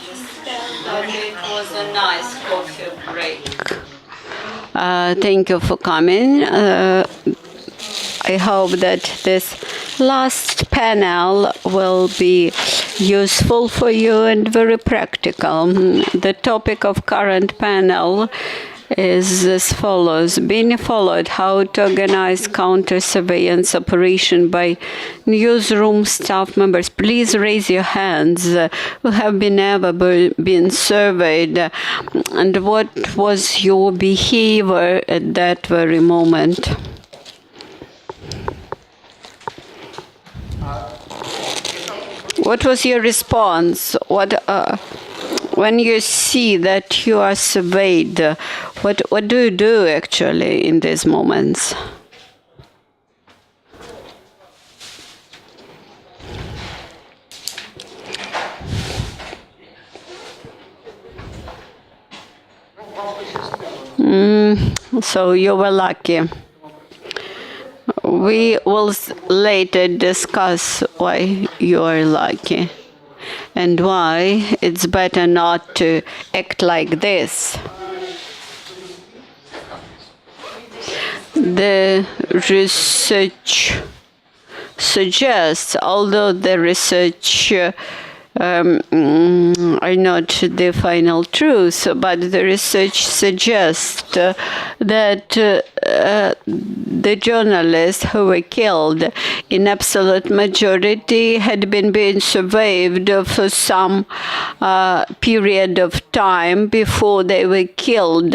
understand that it was a nice coffee break. Thank you for coming. I hope that this last panel will be useful for you and very practical. The topic of current panel is as follows: being followed, how to organize counter-surveillance operation by newsroom staff members. Please raise your hands who have been surveyed, and what was your behavior at that very moment? What was your response? When you see that you are surveyed, what do you do actually in these moments? So you were lucky. We will later discuss why you are lucky and why it's better not to act like this. The research suggests, although the research are not the final truth, but the research suggests that the journalists who were killed in absolute majority had been being surveyed for some period of time before they were killed,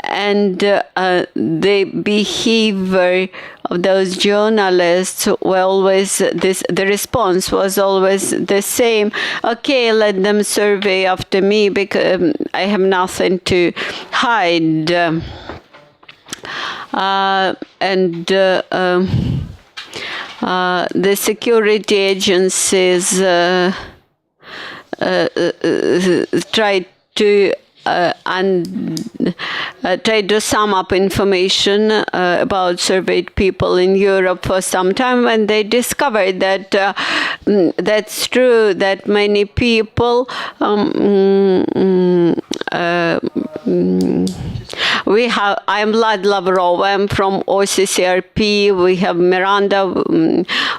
and the behavior of those journalists were always the response was always the same. Okay, let them survey after me because I have nothing to hide. The security agencies tried to tried to sum up information about surveyed people in Europe for some time, and they discovered that that's true, that many people I'm Vlad Lavrov, I'm from OCCRP, we have Miranda,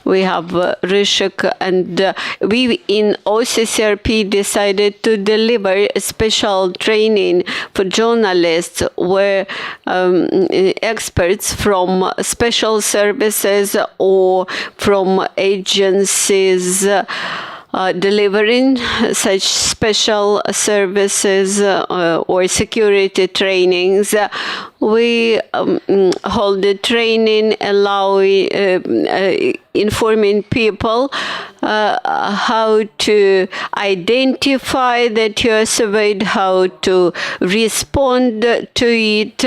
we have Rashiq, and we in OCCRP decided to deliver a special training for journalists where experts from special services or from agencies delivering such special services or security trainings. We hold the training informing people how to identify that you are surveyed, how to respond to it.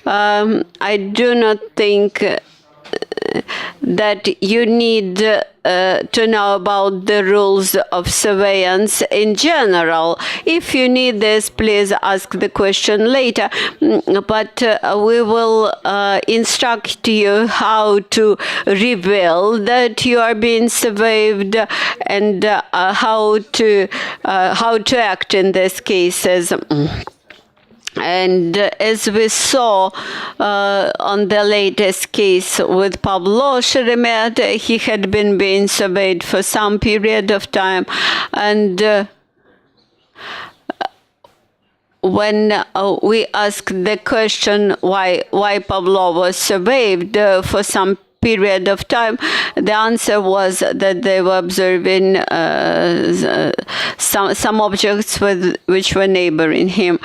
I do not think that you need to know about the rules of surveillance in general. If you need this, please ask the question later. But we will instruct you how to reveal that you are being surveyed and how to act in these cases. And as we saw on the latest case with Pablo Sheremet, he had been being surveyed for some period of time. And when we asked the question why Pablo was surveyed for some period of time, the answer was that they were observing some objects which were neighboring him.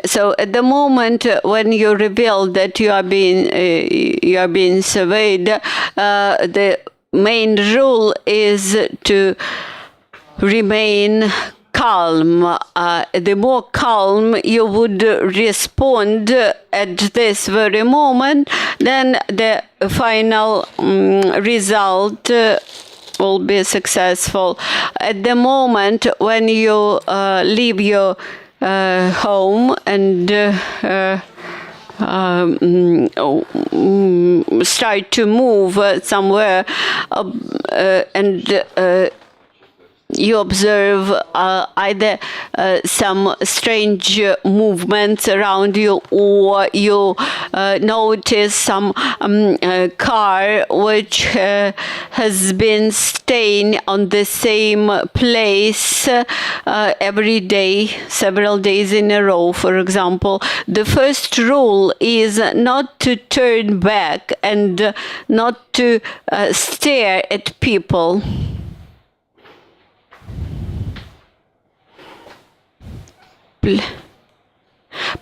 So at the moment when you reveal that you are being surveyed, the main rule is to remain calm. The more calm you would respond at this very moment, then the final result will be successful. At the moment when you leave your home and start to move somewhere and you observe either some strange movements around you, or you notice some car which has been staying on the same place every day, several days in a row, for example. The first rule is not to turn back and not to stare at people.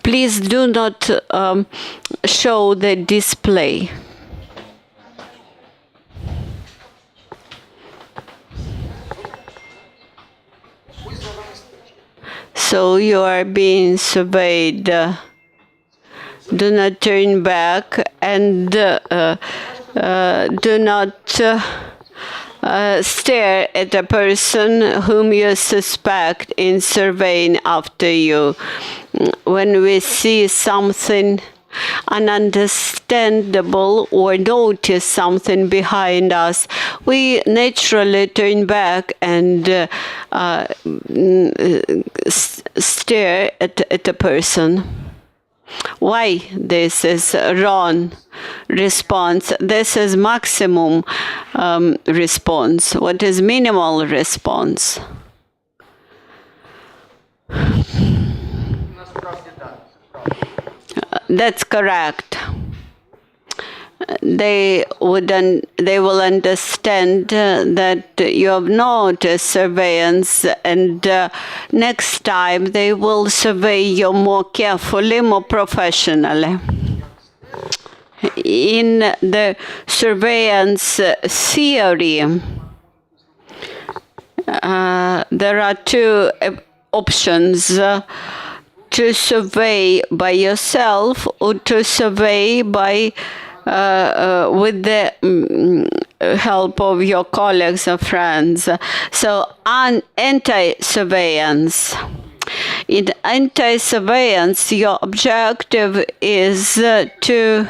Please do not show the display. So you are being surveyed. Do not turn back and do not stare at a person whom you suspect in surveying after you. When we see something ununderstandable or notice something behind us, we naturally turn back and stare at a person. Why this is wrong response? This is maximum response. What is minimal response? That's correct. They will understand that you have noticed surveillance, and next time they will survey you more carefully, more professionally. In the surveillance theory, there are two options. To survey by yourself or to survey by with the help of your colleagues or friends. So anti-surveillance. In anti-surveillance, your objective is to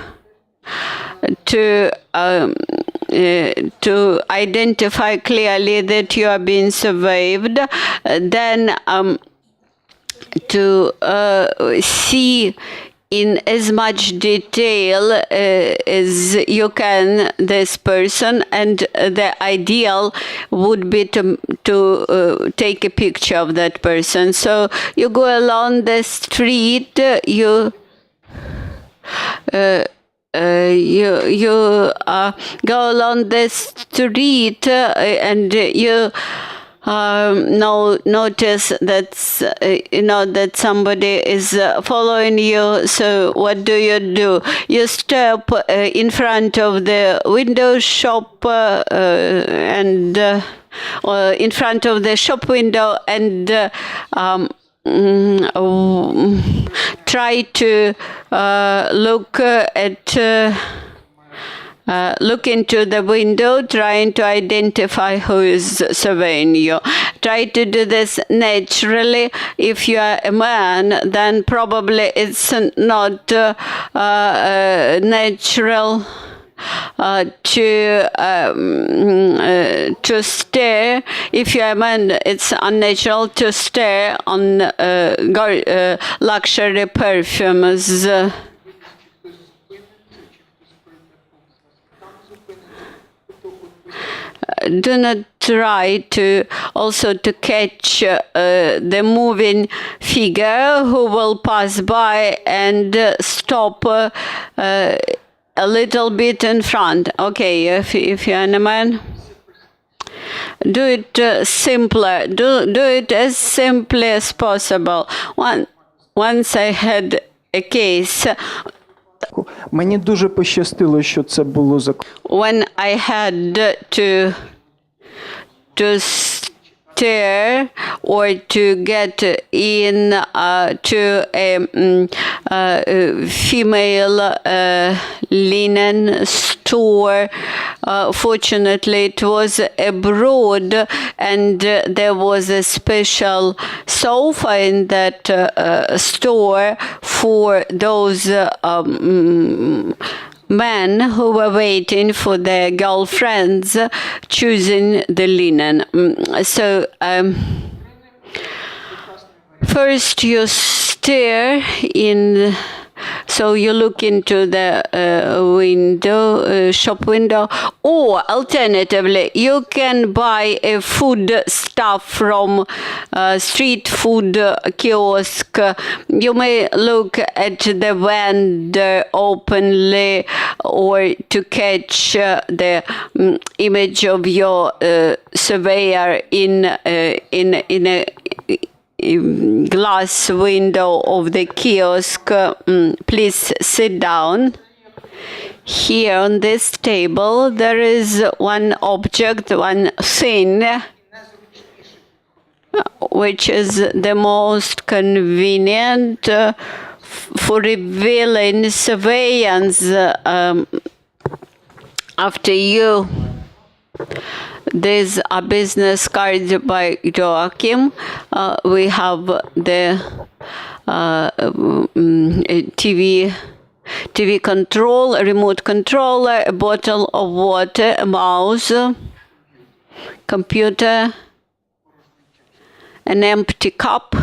identify clearly that you are being surveyed, then to see in as much detail as you can this person, and the ideal would be to take a picture of that person. So you go along the street, you go along the street and you notice that that somebody is following you. So what do? You stop in front of the window shop and in front of the shop window and try to look into the window, trying to identify who is surveying you. Try to do this naturally. If you are a man, then probably it's not natural to stare. If you are a man, it's unnatural to stare on luxury perfumes. Do not try to catch the moving figure who will pass by and stop a little bit in front. Okay, if you're a man, do it simpler. Do it as simply as possible. Once I had a case. Мені дуже пощастило, що це було When I had to stare or to get in to a female linen store. Fortunately, it was abroad, and there was a special sofa in that store for those men who were waiting for their girlfriends choosing the linen. So first you stare in. So you look into the window, shop window, or alternatively, you can buy a food stuff from street food kiosk. You may look at the vendor openly, or to catch the image of your surveyor in a glass window of the kiosk. Please sit down. Here on this table there is one object, one thing, which is the most convenient for revealing surveillance after you. These are business cards by Joachim. We have the TV control, a remote controller, a bottle of water, a mouse, computer, an empty cup,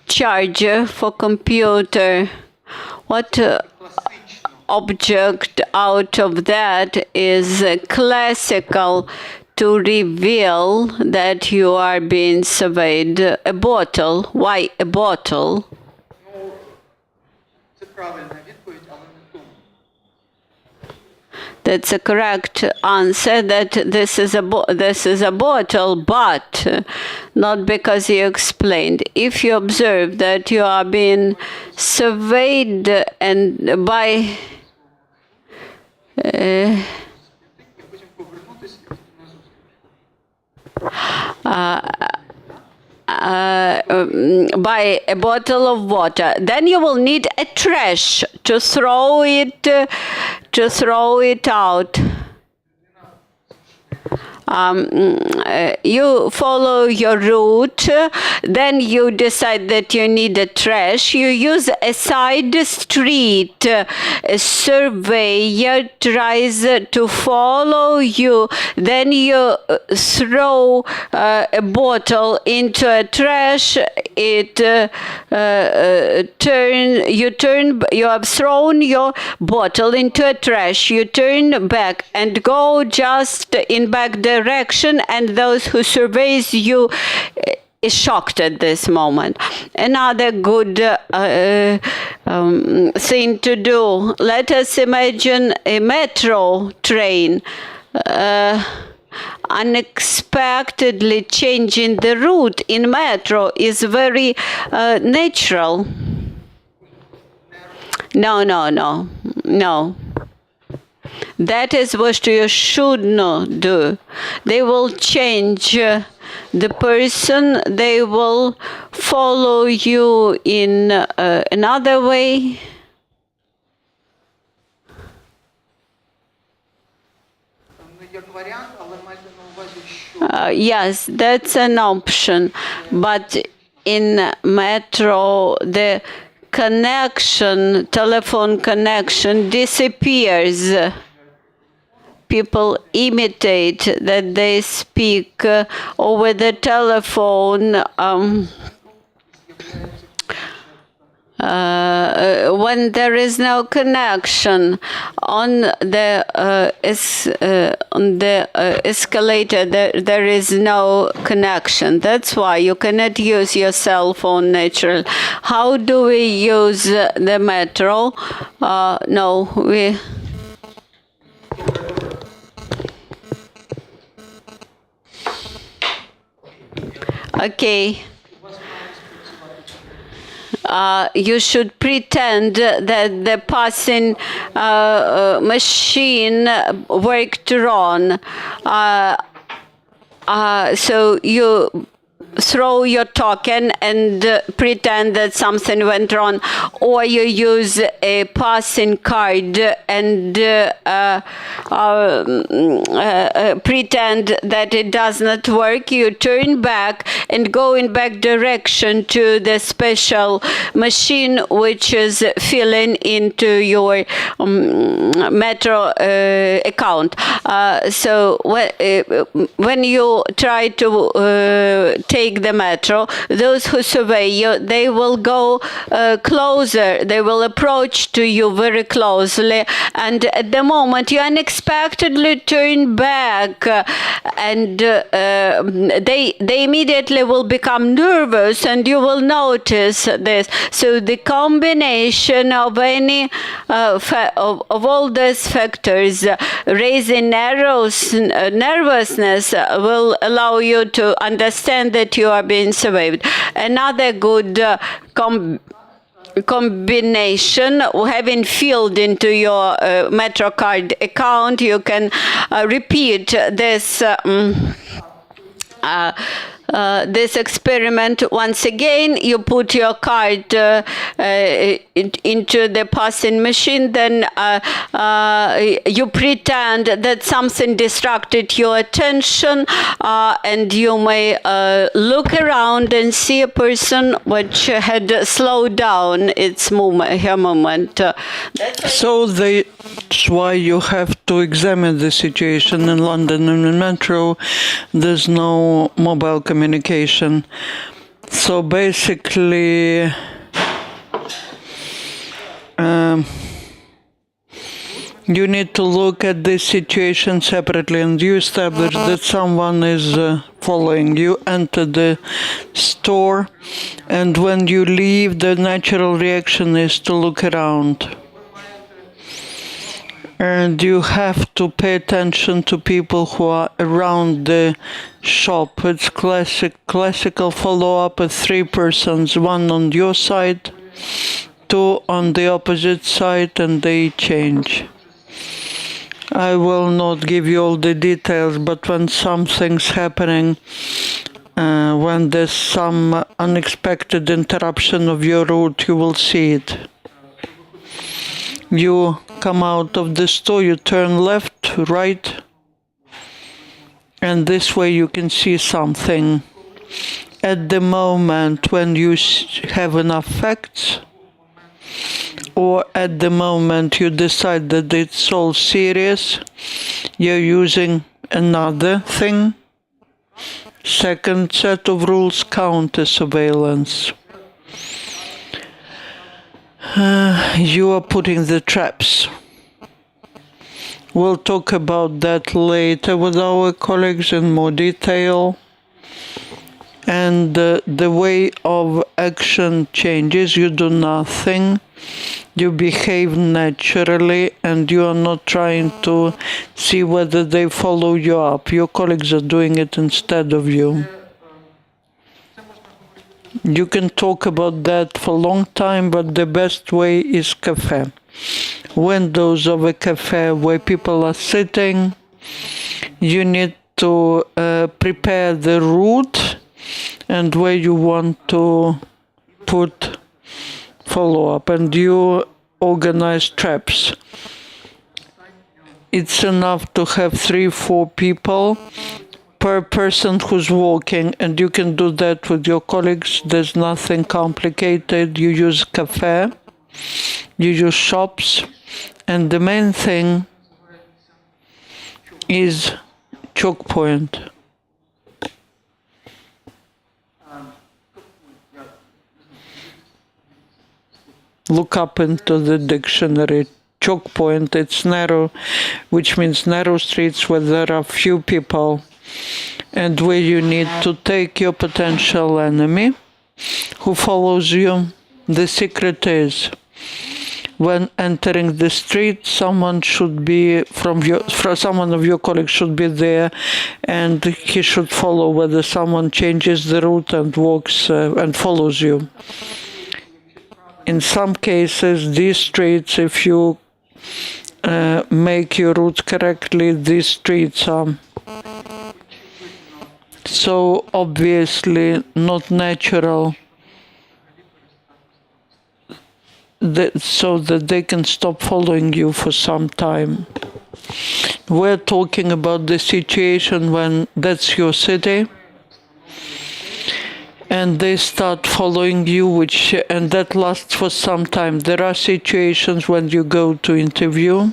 charger for computer. What object out of that is classical to reveal that you are being surveyed? A bottle. Why a bottle? That's a correct answer, that this is a bottle, but not because you explained. If you observe that you are being surveyed and by by a bottle of water, then you will need a trash to throw it out. You follow your route, then you decide that you need a trash. You use a side street. A surveyor tries to follow you. Then you throw a bottle into a trash. You have thrown your bottle into a trash. You turn back and go just in back direction, and those who surveys you is shocked at this moment. Another good thing to do. Let us imagine a metro train unexpectedly changing the route in metro is very natural. No. That is what you should not do. They will change the person. They will follow you in another way. Yes, that's an option. But in metro, the connection, telephone connection disappears. People imitate that they speak over the telephone when there is no connection. On the escalator, there is no connection. That's why you cannot use your cell phone naturally. How do we use the metro? Okay. You should pretend that the passing machine worked wrong. So you throw your token and pretend that something went wrong, or you use a passing card and pretend that it does not work. You turn back and go in back direction to the special machine which is filling into your metro account. So when you try to take the metro, those who survey you, they will go closer, they will approach to you very closely, and at the moment you unexpectedly turn back, and they immediately will become nervous, and you will notice this. So the combination of any of all these factors raising nervousness will allow you to understand that you are being surveyed. Another good combination, having filled into your MetroCard account, you can repeat this this experiment once again. You put your card into the passing machine, then you pretend that something distracted your attention, and you may look around and see a person which had slowed down her movement. So that's why you have to examine the situation in London. In the metro, there's no mobile communication. So basically, you need to look at this situation separately, and you establish that someone is following you. Enter the store, and when you leave, the natural reaction is to look around. And you have to pay attention to people who are around the shop. It's classical follow-up with 3 persons, 1 on your side, 2 on the opposite side, and they change. I will not give you all the details, but when something's happening, when there's some unexpected interruption of your route, you will see it. You come out of the store, you turn left, right, and this way you can see something. At the moment when you have enough facts, or at the moment you decide that it's all serious, you're using another thing. Second set of rules, counter surveillance. You are putting the traps. We'll talk about that later with our colleagues in more detail. And the way of action changes. You do nothing. You behave naturally, and you are not trying to see whether they follow you up. Your colleagues are doing it instead of you. You can talk about that for a long time, but the best way is cafe. Windows of a cafe where people are sitting. You need to prepare the route and where you want to put follow-up, and you organize traps. It's enough to have 3-4 people per person who's walking, and you can do that with your colleagues. There's nothing complicated. You use cafe, you use shops, and the main thing is choke point. Look up into the dictionary. Choke point, it's narrow, which means narrow streets where there are few people, and where you need to take your potential enemy who follows you. The secret is, when entering the street, someone should be someone of your colleagues should be there, and he should follow whether someone changes the route and walks and follows you. In some cases, these streets, if you make your route correctly, these streets are so obviously not natural, so that they can stop following you for some time. We're talking about the situation when that's your city and they start following you, and that lasts for some time. There are situations when you go to interview.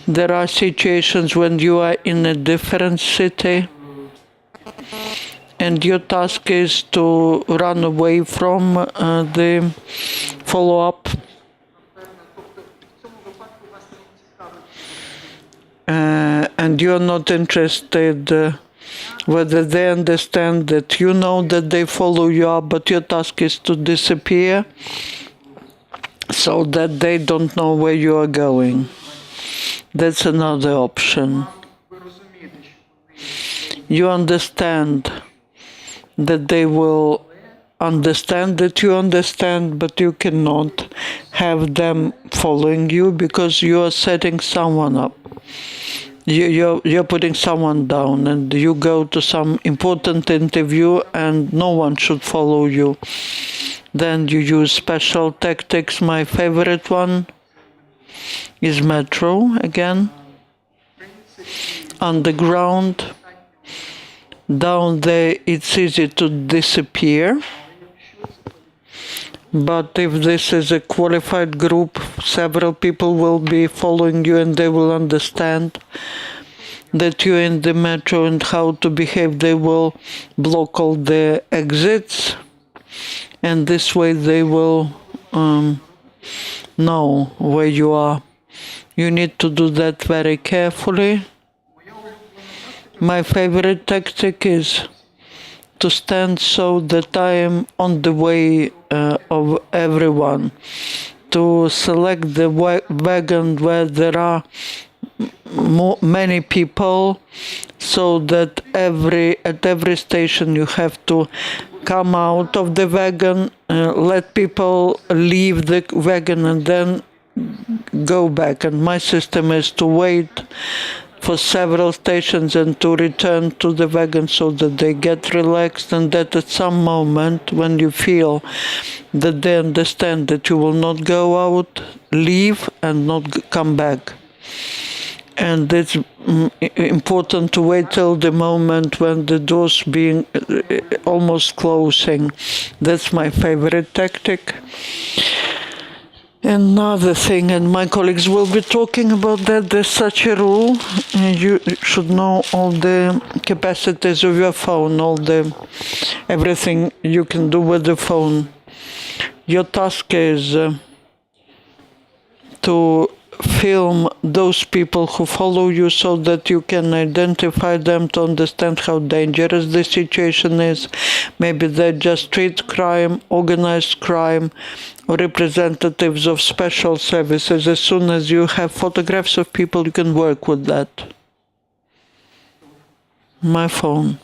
There are situations when you are in a different city and your task is to run away from the follow-up. And you're not interested whether they understand that you know that they follow you up, but your task is to disappear so that they don't know where you are going. That's another option. You understand that they will understand that you understand, but you cannot have them following you because you are setting someone up. You're putting someone down, and you go to some important interview and no one should follow you. Then you use special tactics. My favorite one is metro again. Underground. Down there it's easy to disappear. But if this is a qualified group, several people will be following you and they will understand that you're in the metro and how to behave. They will block all the exits, and this way they will know where you are. You need to do that very carefully. My favorite tactic is to stand so that I am on the way of everyone, to select the wagon where there are many people, so that at every station you have to come out of the wagon, let people leave the wagon and then go back. And my system is to wait for several stations and to return to the wagon so that they get relaxed, and that at some moment when you feel that they understand that you will not go out, leave and not come back. And it's important to wait till the moment when the doors being almost closing. That's my favorite tactic. Another thing, and my colleagues will be talking about that, there's such a rule. You should know all the capacities of your phone, everything you can do with the phone. Your task is to film those people who follow you so that you can identify them, to understand how dangerous the situation is. Maybe they're just street crime, organized crime, or representatives of special services. As soon as you have photographs of people, you can work with that. My phone.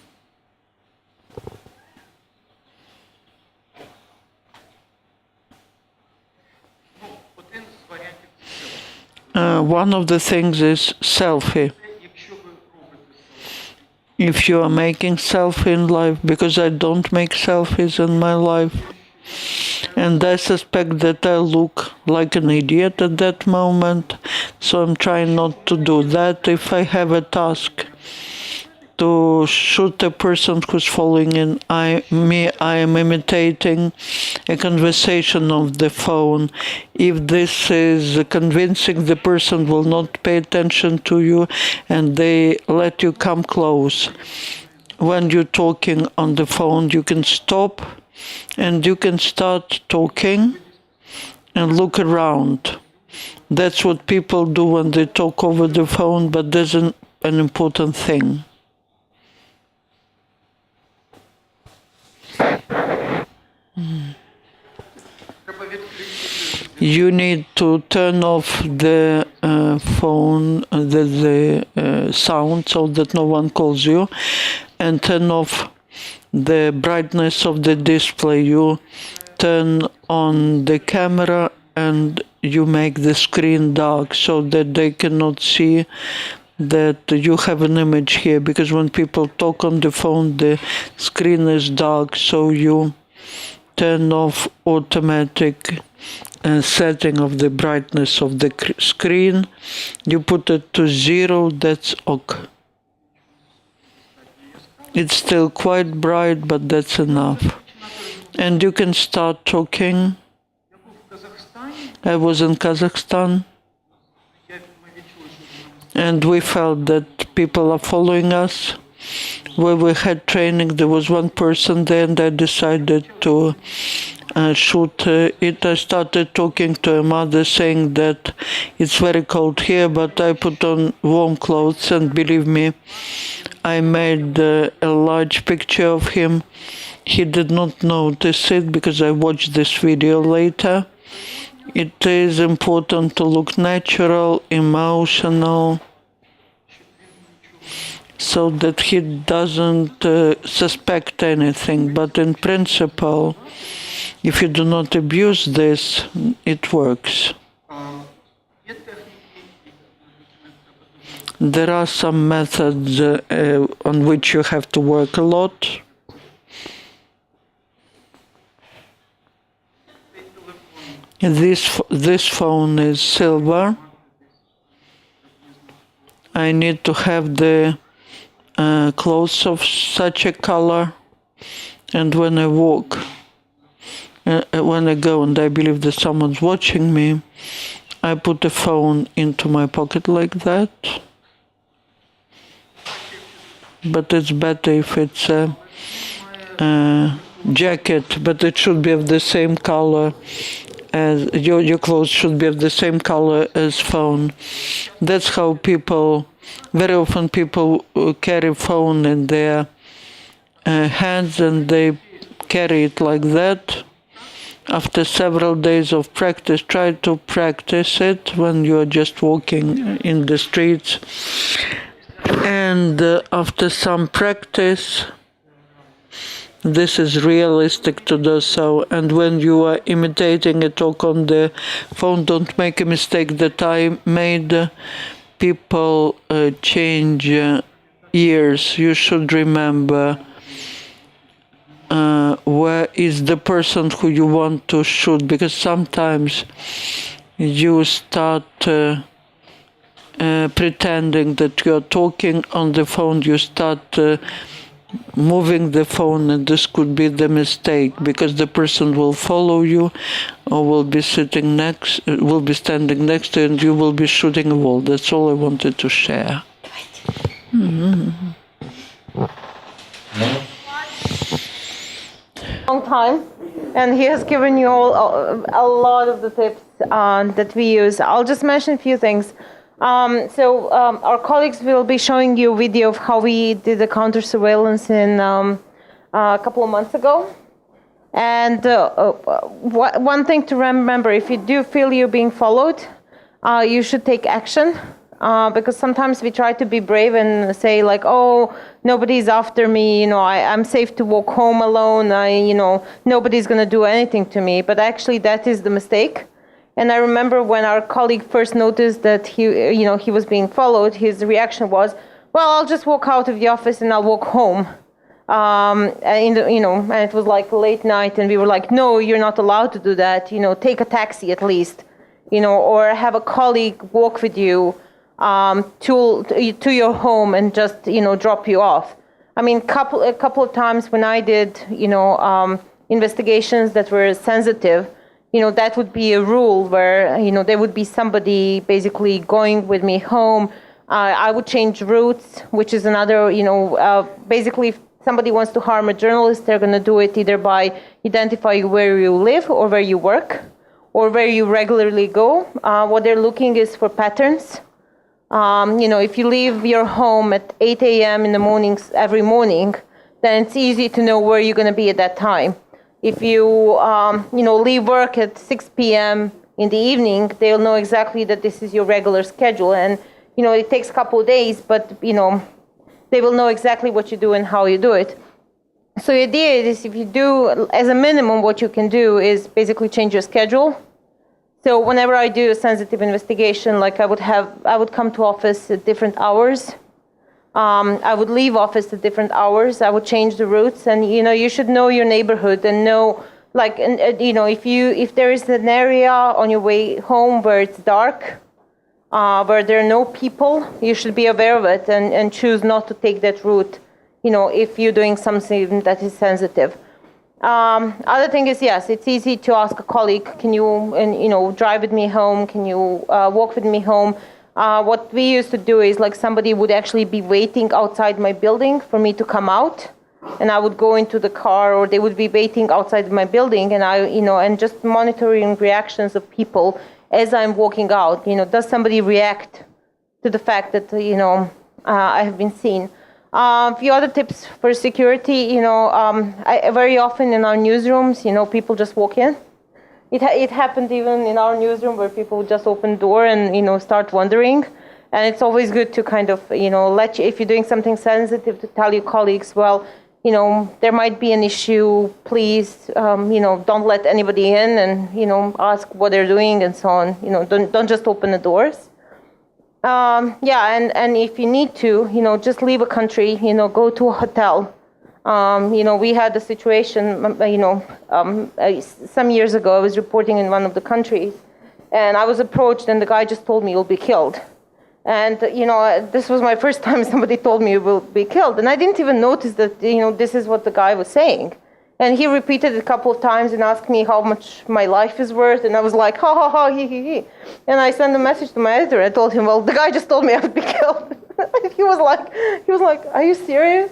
One of the things is selfie. If you are making selfie in life, because I don't make selfies in my life, and I suspect that I look like an idiot at that moment, so I'm trying not to do that. If I have a task to shoot a person who's following in I am imitating a conversation of the phone. If this is convincing, the person will not pay attention to you and they let you come close. When you're talking on the phone, you can stop and you can start talking and look around. That's what people do when they talk over the phone, but there's an important thing. You need to turn off the phone, the sound, so that no one calls you, and turn off the brightness of the display. You turn on the camera and you make the screen dark so that they cannot see that you have an image here, because when people talk on the phone, the screen is dark, so you turn off automatic setting of the brightness of the screen. You put it to 0, that's OK. It's still quite bright, but that's enough. And you can start talking. I was in Kazakhstan, and we felt that people are following us. Where we had training, there was one person there, and I decided to shoot it. I started talking to a mother, saying that it's very cold here, but I put on warm clothes, and believe me, I made a large picture of him. He did not notice it because I watched this video later. It is important to look natural, emotional, so that he doesn't suspect anything. But in principle, if you do not abuse this, it works. There are some methods on which you have to work a lot. This phone is silver. I need to have the clothes of such a color, and when I walk, when I go and I believe that someone's watching me, I put the phone into my pocket like that. But it's better if it's a jacket, but it should be of the same color as your clothes should be of the same color as phone. That's how people, very often people carry phone in their hands, and they carry it like that. After several days of practice, try to practice it when you are just walking in the streets. And after some practice, this is realistic to do so. And when you are imitating a talk on the phone, don't make a mistake that I made. People change ears. You should remember where is the person who you want to shoot, because sometimes you start pretending that you're talking on the phone, you start moving the phone, and this could be the mistake, because the person will follow you or will be standing next to you, and you will be shooting a wall. That's all I wanted to share. Long time, and he has given you all a lot of the tips that we use. I'll just mention a few things. Our colleagues will be showing you a video of how we did the counter surveillance in a couple of months ago. And one thing to remember: if you do feel you're being followed, you should take action. Because sometimes we try to be brave and say like, oh, nobody's after me, I'm safe to walk home alone, nobody's going to do anything to me. But actually that is the mistake. And I remember when our colleague first noticed that he was being followed, his reaction was, well, I'll just walk out of the office and I'll walk home. And it was like late night, and we were like, no, you're not allowed to do that. Take a taxi at least, or have a colleague walk with you to your home and just drop you off. I mean, a couple of times when I did investigations that were sensitive, that would be a rule where there would be somebody basically going with me home. I would change routes, which is another basically if somebody wants to harm a journalist, they're going to do it either by identifying where you live or where you work or where you regularly go. What they're looking is for patterns. If you leave your home at 8 a.m. in the mornings every morning, then it's easy to know where you're going to be at that time. If you, leave work at 6 p.m. in the evening, they'll know exactly that this is your regular schedule. And, it takes a couple of days, but, they will know exactly what you do and how you do it. So the idea is if you do, as a minimum, what you can do is basically change your schedule. So whenever I do a sensitive investigation, like I would come to office at different hours. I would leave office at different hours. I would change the routes, and you should know your neighborhood and know, like, if there is an area on your way home where it's dark, where there are no people, you should be aware of it and choose not to take that route. If you're doing something that is sensitive. Other thing is, yes, it's easy to ask a colleague, can you, drive with me home? Can you walk with me home? What we used to do is, like, somebody would actually be waiting outside my building for me to come out, and I would go into the car, or they would be waiting outside my building, and and just monitoring reactions of people as I'm walking out. Does somebody react to the fact that I have been seen? A few other tips for security. Very often in our newsrooms, people just walk in. It happened even in our newsroom where people just open the door and start wandering. And it's always good to kind of if you're doing something sensitive, to tell your colleagues, well, there might be an issue. Please, don't let anybody in, and ask what they're doing and so on. Don't just open the doors. And if you need to, just leave a country. Go to a hotel. We had a situation, some years ago. I was reporting in one of the countries, and I was approached, and the guy just told me, "You'll be killed." And this was my first time somebody told me, "You will be killed," and I didn't even notice that this is what the guy was saying. And he repeated it a couple of times and asked me how much my life is worth, and I was like, ha ha ha, he. And I sent a message to my editor. I told him, well, the guy just told me I would be killed. he was like, are you serious?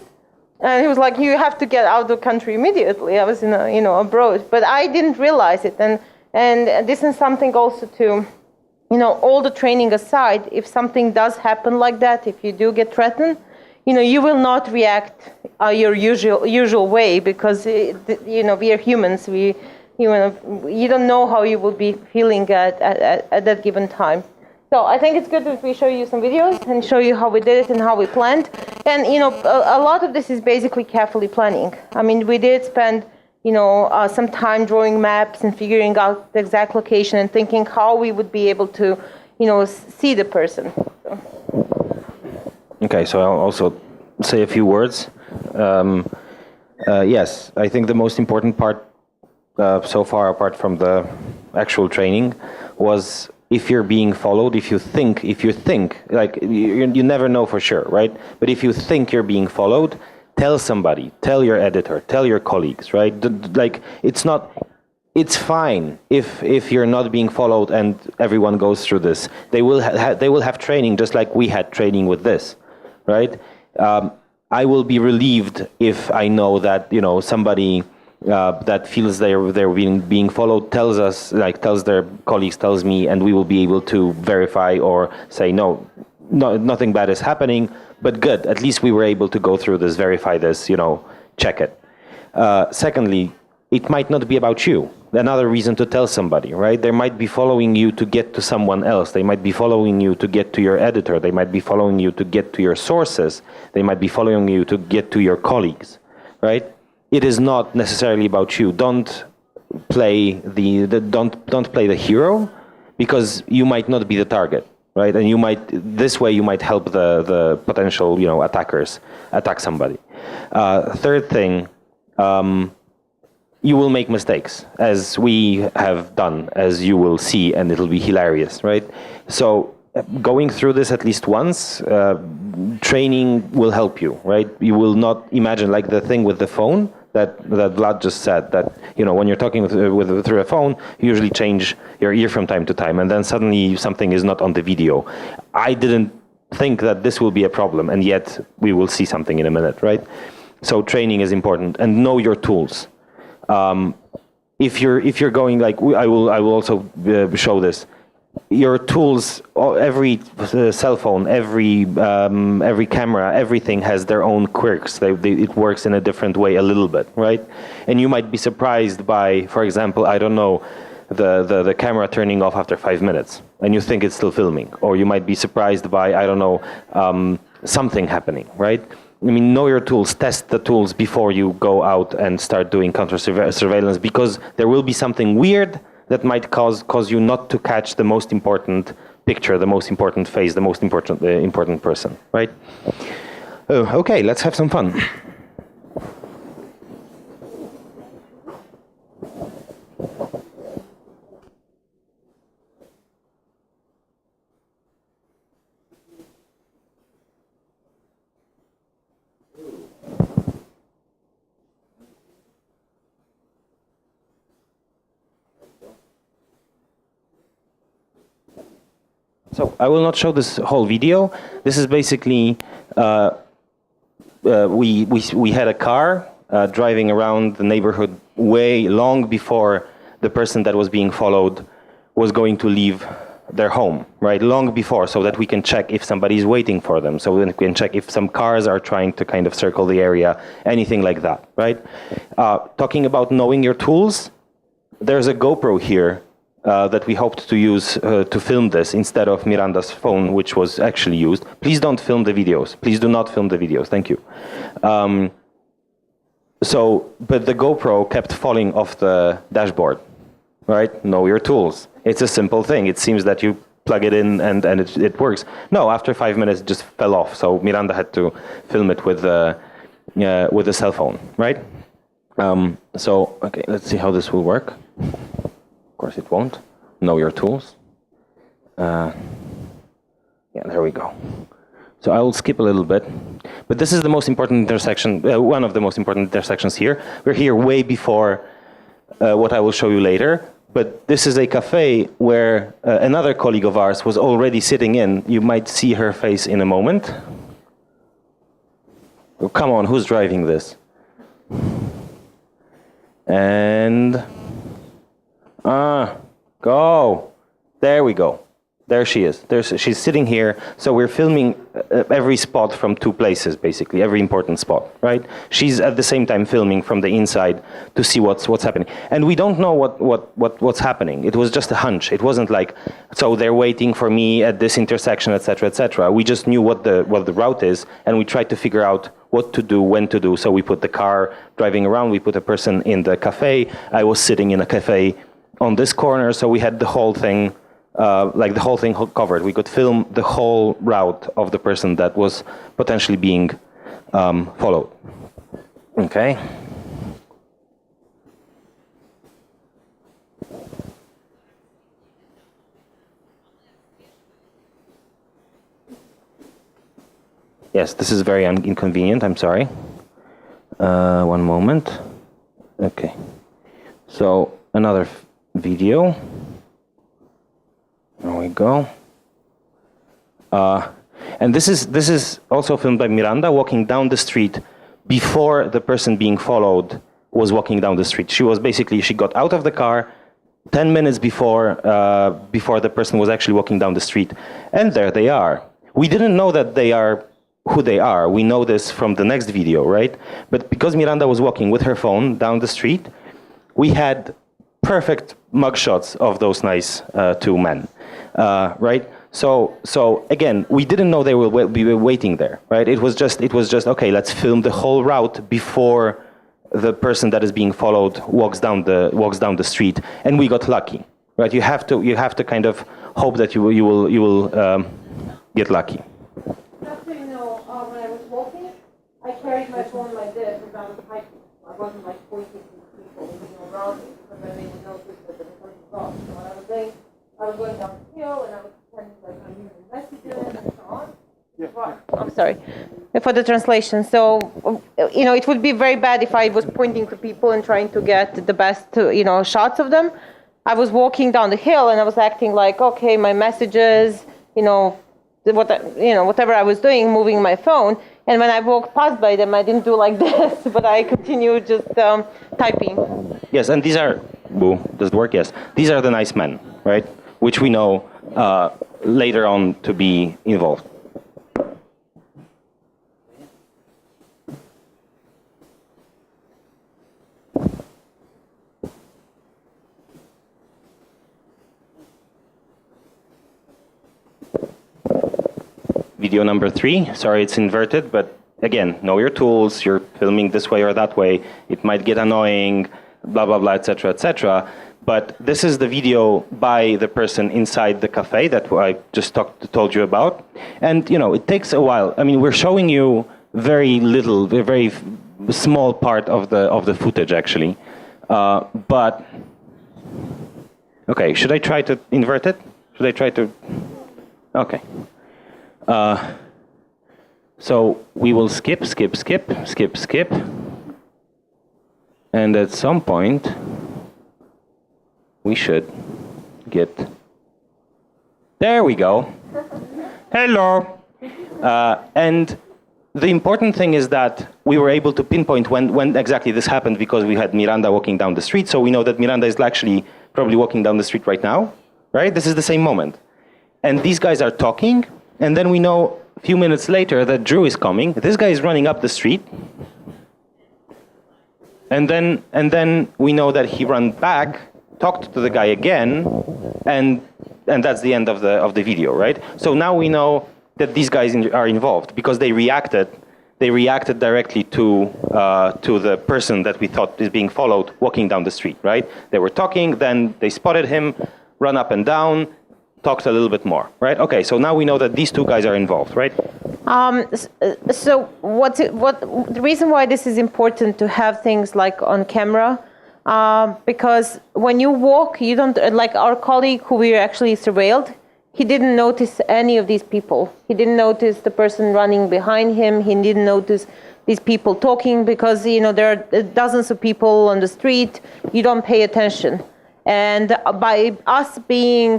And he was like, you have to get out of the country immediately. I was abroad, but I didn't realize it. And this is something also to, all the training aside, if something does happen like that, if you do get threatened, you will not react your usual way, because we are humans. You don't know how you will be feeling at that given time. So I think it's good if we show you some videos and show you how we did it and how we planned. And a lot of this is basically carefully planning. I mean, we did spend some time drawing maps and figuring out the exact location and thinking how we would be able to see the person. So. Okay, so I'll also say a few words. Yes, I think the most important part so far, apart from the actual training, was if you're being followed, if you think, like, you never know for sure, right? But if you think you're being followed, tell somebody, tell your editor, tell your colleagues, right? Like, it's fine if you're not being followed and everyone goes through this. They will have training just like we had training with this, right? I will be relieved if I know that somebody that feels they're being followed tells their colleagues, tells me, and we will be able to verify or say no, nothing bad is happening, but good, at least we were able to go through this, verify this, check it. Secondly, it might not be about you. Another reason to tell somebody, right? They might be following you to get to someone else. They might be following you to get to your editor. They might be following you to get to your sources. They might be following you to get to your colleagues, right? It is not necessarily about you. Don't play the hero, because you might not be the target, right? And you might help the potential attackers attack somebody. Third thing. You will make mistakes, as we have done, as you will see, and it'll be hilarious, right? So going through this at least once, training will help you, right? You will not imagine, like the thing with the phone that Vlad just said, that when you're talking through a phone, you usually change your ear from time to time, and then suddenly something is not on the video. I didn't think that this will be a problem, and yet we will see something in a minute, right? So training is important, and know your tools. If you're going, like, I will also show this. Your tools, every cell phone, every camera, everything has their own quirks. It works in a different way a little bit, right? And you might be surprised by, for example, I don't know, the camera turning off after 5 minutes, and you think it's still filming. Or you might be surprised by, I don't know, something happening, right? I mean, know your tools, test the tools before you go out and start doing counter-surveillance, because there will be something weird that might cause you not to catch the most important picture, the most important face, the most important person, right? Oh, okay, let's have some fun. So I will not show this whole video. This is basically, we had a car driving around the neighborhood way long before the person that was being followed was going to leave their home, right? Long before, so that we can check if somebody's waiting for them, so we can check if some cars are trying to kind of circle the area, anything like that, right? Talking about knowing your tools, there's a GoPro here that we hoped to use to film this instead of Miranda's phone, which was actually used. Please don't film the videos. Please do not film the videos. Thank you. But the GoPro kept falling off the dashboard, right? Know your tools. It's a simple thing. It seems that you plug it in and it works. No, after 5 minutes, it just fell off. So Miranda had to film it with a cell phone, right? Okay, let's see how this will work. Of course it won't. Know your tools. Yeah, there we go. So I will skip a little bit. But this is the most important intersection, one of the most important intersections here. We're here way before what I will show you later. But this is a cafe where another colleague of ours was already sitting in. You might see her face in a moment. Oh, come on, who's driving this? And... go. There we go. There she is. She's sitting here. So we're filming every spot from two places, basically, every important spot, right? She's at the same time filming from the inside to see what's happening. And we don't know what's happening. It was just a hunch. It wasn't like, so they're waiting for me at this intersection, etc., etc. We just knew what the route is, and we tried to figure out what to do, when to do. So we put the car driving around. We put a person in the cafe. I was sitting in a cafe on this corner, so we had the whole thing, covered. We could film the whole route of the person that was potentially being followed. Okay. Yes, this is very inconvenient, I'm sorry. One moment. Okay. So, another video. There we go. And this is also filmed by Miranda walking down the street before the person being followed was walking down the street. She got out of the car 10 minutes before the person was actually walking down the street. And there they are. We didn't know that they are who they are. We know this from the next video, right? But because Miranda was walking with her phone down the street, we had perfect mugshots of those nice two men, right? So again, we didn't know they will be waiting there, right? It was just okay. Let's film the whole route before the person that is being followed walks down the street, and we got lucky, right? You have to kind of hope that you will get lucky. Just so you know, when I was walking, I carried my phone like this as I was hiking. I wasn't like pointing to people around me because I didn't notice that the person stopped. So what I was doing, I was going down the hill and I was pretending like I'm using messages and so on. Yeah. I'm sorry for the translation. So, it would be very bad if I was pointing to people and trying to get the best, shots of them. I was walking down the hill and I was acting like, okay, my messages, whatever I was doing, moving my phone. And when I walked past by them, I didn't do like this, but I continued just typing. Yes, and these are, does it work? Yes. These are the nice men, right? Which we know later on to be involved. Video number 3. Sorry, it's inverted, but again, know your tools. You're filming this way or that way. It might get annoying, blah, blah, blah, etc., etc. but this is the video by the person inside the cafe that I just told you about. And, you know, it takes a while. I mean, we're showing you very little, a very small part of the footage, actually. But, okay, should I try to invert it? Should I try to? Okay. So we will skip. And at some point, we should get... There we go. Hello. And the important thing is that we were able to pinpoint when exactly this happened because we had Miranda walking down the street. So we know that Miranda is actually probably walking down the street right now, right? This is the same moment. And these guys are talking. And then we know a few minutes later that Drew is coming. This guy is running up the street. And then we know that he ran back, talked to the guy again, and that's the end of the video, right? So now we know that these guys are involved because they reacted directly to the person that we thought is being followed walking down the street, right? They were talking, then they spotted him, run up and down, talked a little bit more, right? Okay, so now we know that these two guys are involved, right? So the reason why this is important to have things like on camera, because when you walk, you don't, like our colleague who we actually surveilled, he didn't notice any of these people. He didn't notice the person running behind him. He didn't notice these people talking because, you know, there are dozens of people on the street. You don't pay attention. And by us being,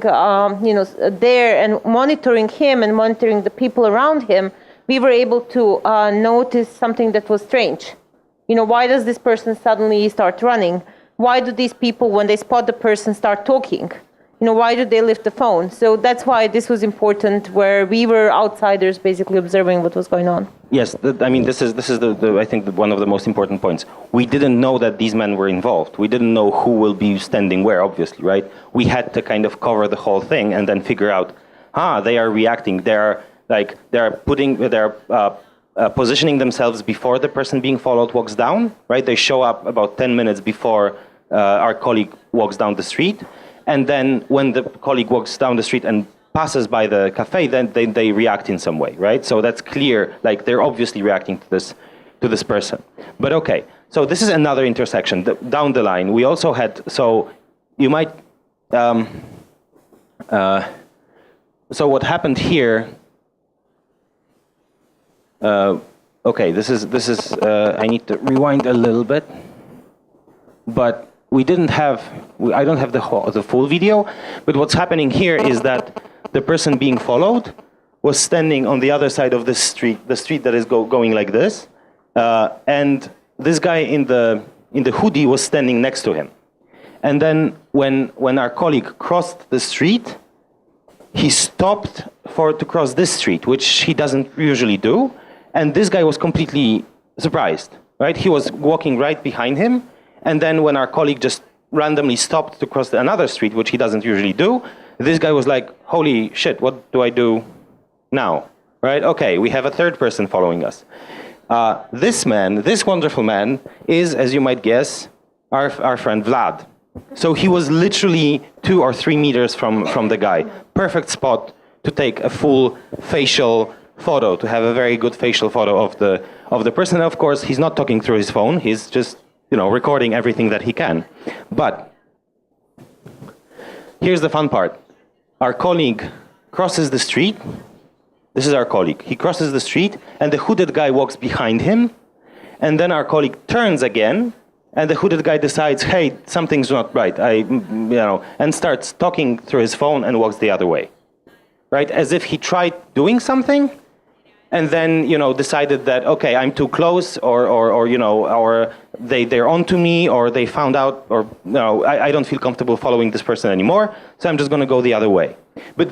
you know, there and monitoring him and monitoring the people around him, we were able to notice something that was strange. You know, why does this person suddenly start running? Why do these people, when they spot the person, start talking? You know, why do they lift the phone? So that's why this was important, where we were outsiders basically observing what was going on. Yes, I mean, this is I think one of the most important points. We didn't know that these men were involved. We didn't know who will be standing where, obviously, right? We had to kind of cover the whole thing and then figure out, they are reacting. They're positioning themselves before the person being followed walks down, right? They show up about 10 minutes before our colleague walks down the street. And then when the colleague walks down the street and passes by the cafe, then they react in some way, right? So that's clear, like they're obviously reacting to this person. But okay, so this is another intersection. Down the line, we also had, so you might, so what happened here, okay, this is I need to rewind a little bit, but we didn't have, I don't have the full video, but what's happening here is that the person being followed was standing on the other side of the street that is going like this, and this guy in the hoodie was standing next to him. And then when our colleague crossed the street, he stopped to cross this street, which he doesn't usually do, and this guy was completely surprised, right? He was walking right behind him. And then when our colleague just randomly stopped to cross another street, which he doesn't usually do, this guy was like, holy shit, what do I do now? Right? Okay, we have a third person following us. This man, this wonderful man, is, as you might guess, our friend Vlad. So he was literally 2 or 3 meters from the guy. Perfect spot to take a full facial photo, to have a very good facial photo of the person. And of course, he's not talking through his phone. He's just, you know, recording everything that he can. But here's the fun part. Our colleague crosses the street. This is our colleague. He crosses the street, and the hooded guy walks behind him. And then our colleague turns again, and the hooded guy decides, hey, something's not right, and starts talking through his phone and walks the other way, right? As if he tried doing something, and then, you know, decided that, okay, I'm too close, or they're onto me, or they found out, or no, I don't feel comfortable following this person anymore, so I'm just going to go the other way. But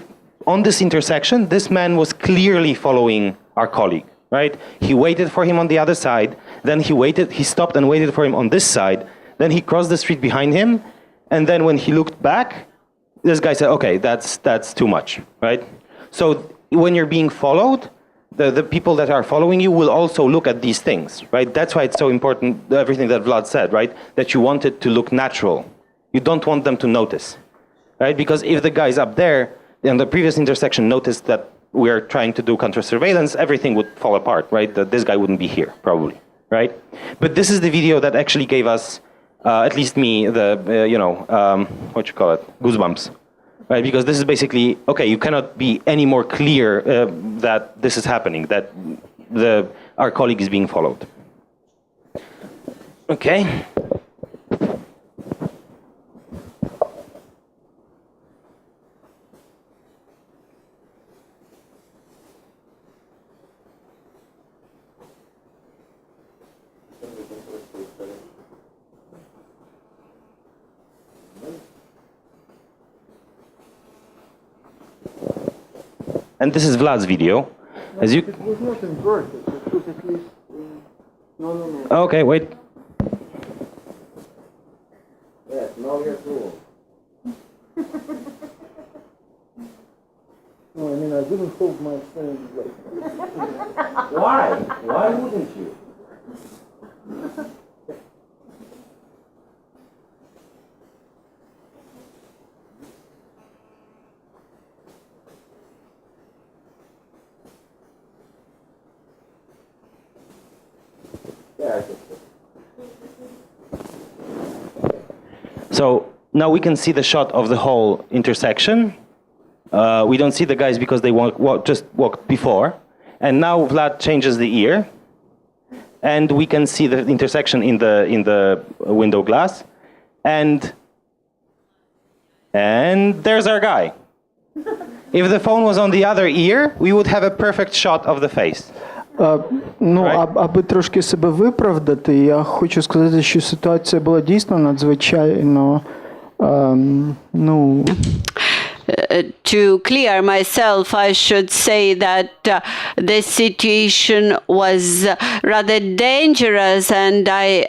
on this intersection, this man was clearly following our colleague, right? He waited for him on the other side, then he stopped and waited for him on this side, then he crossed the street behind him, and then when he looked back, this guy said, okay, that's too much, right? So when you're being followed, the people that are following you will also look at these things, right? That's why it's so important, everything that Vlad said, right? That you want it to look natural. You don't want them to notice, right? Because if the guys up there in the previous intersection noticed that we're trying to do counter-surveillance, everything would fall apart, right? This guy wouldn't be here, probably, right? But this is the video that actually gave us, at least me, goosebumps, right? Because this is basically, okay, you cannot be any more clear that this is happening, that our colleague is being followed. Okay. And this is Vlad's video. As you. It was not inverted. It was at least. No. Okay, wait. Yes, now you're cool. No, I mean, I didn't hold my phone like. Why? Why wouldn't you? So now we can see the shot of the whole intersection. We don't see the guys because they just walked before. And now Vlad changes the ear. And we can see the intersection in the window glass. And there's our guy. If the phone was on the other ear, we would have a perfect shot of the face. Аби трошки себе виправдати, я хочу сказати, що ситуація була дійсно надзвичайно, To clear myself, I should say that the situation was rather dangerous, and I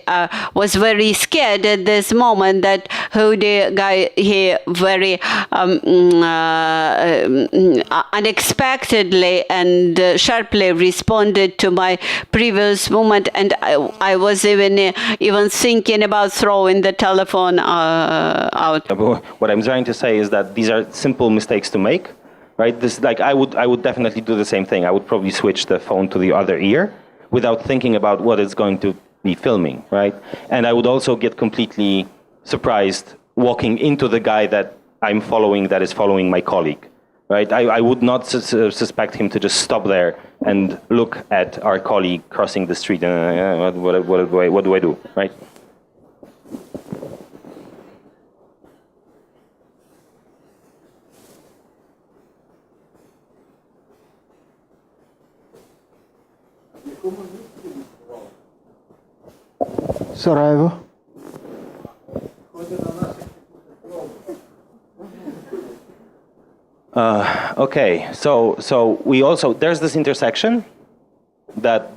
was very scared at this moment that the guy here very unexpectedly and sharply responded to my previous movement, and I was even thinking about throwing the telephone out. What I'm trying to say is that these are simple mistakes to make, right? This, like, I would definitely do the same thing. I would probably switch the phone to the other ear without thinking about what it's going to be filming, right? And I would also get completely surprised walking into the guy that I'm following, that is following my colleague, right? I would not suspect him to just stop there and look at our colleague crossing the street and what do I do, right? Сараєво. Okay, so we also, there's this intersection that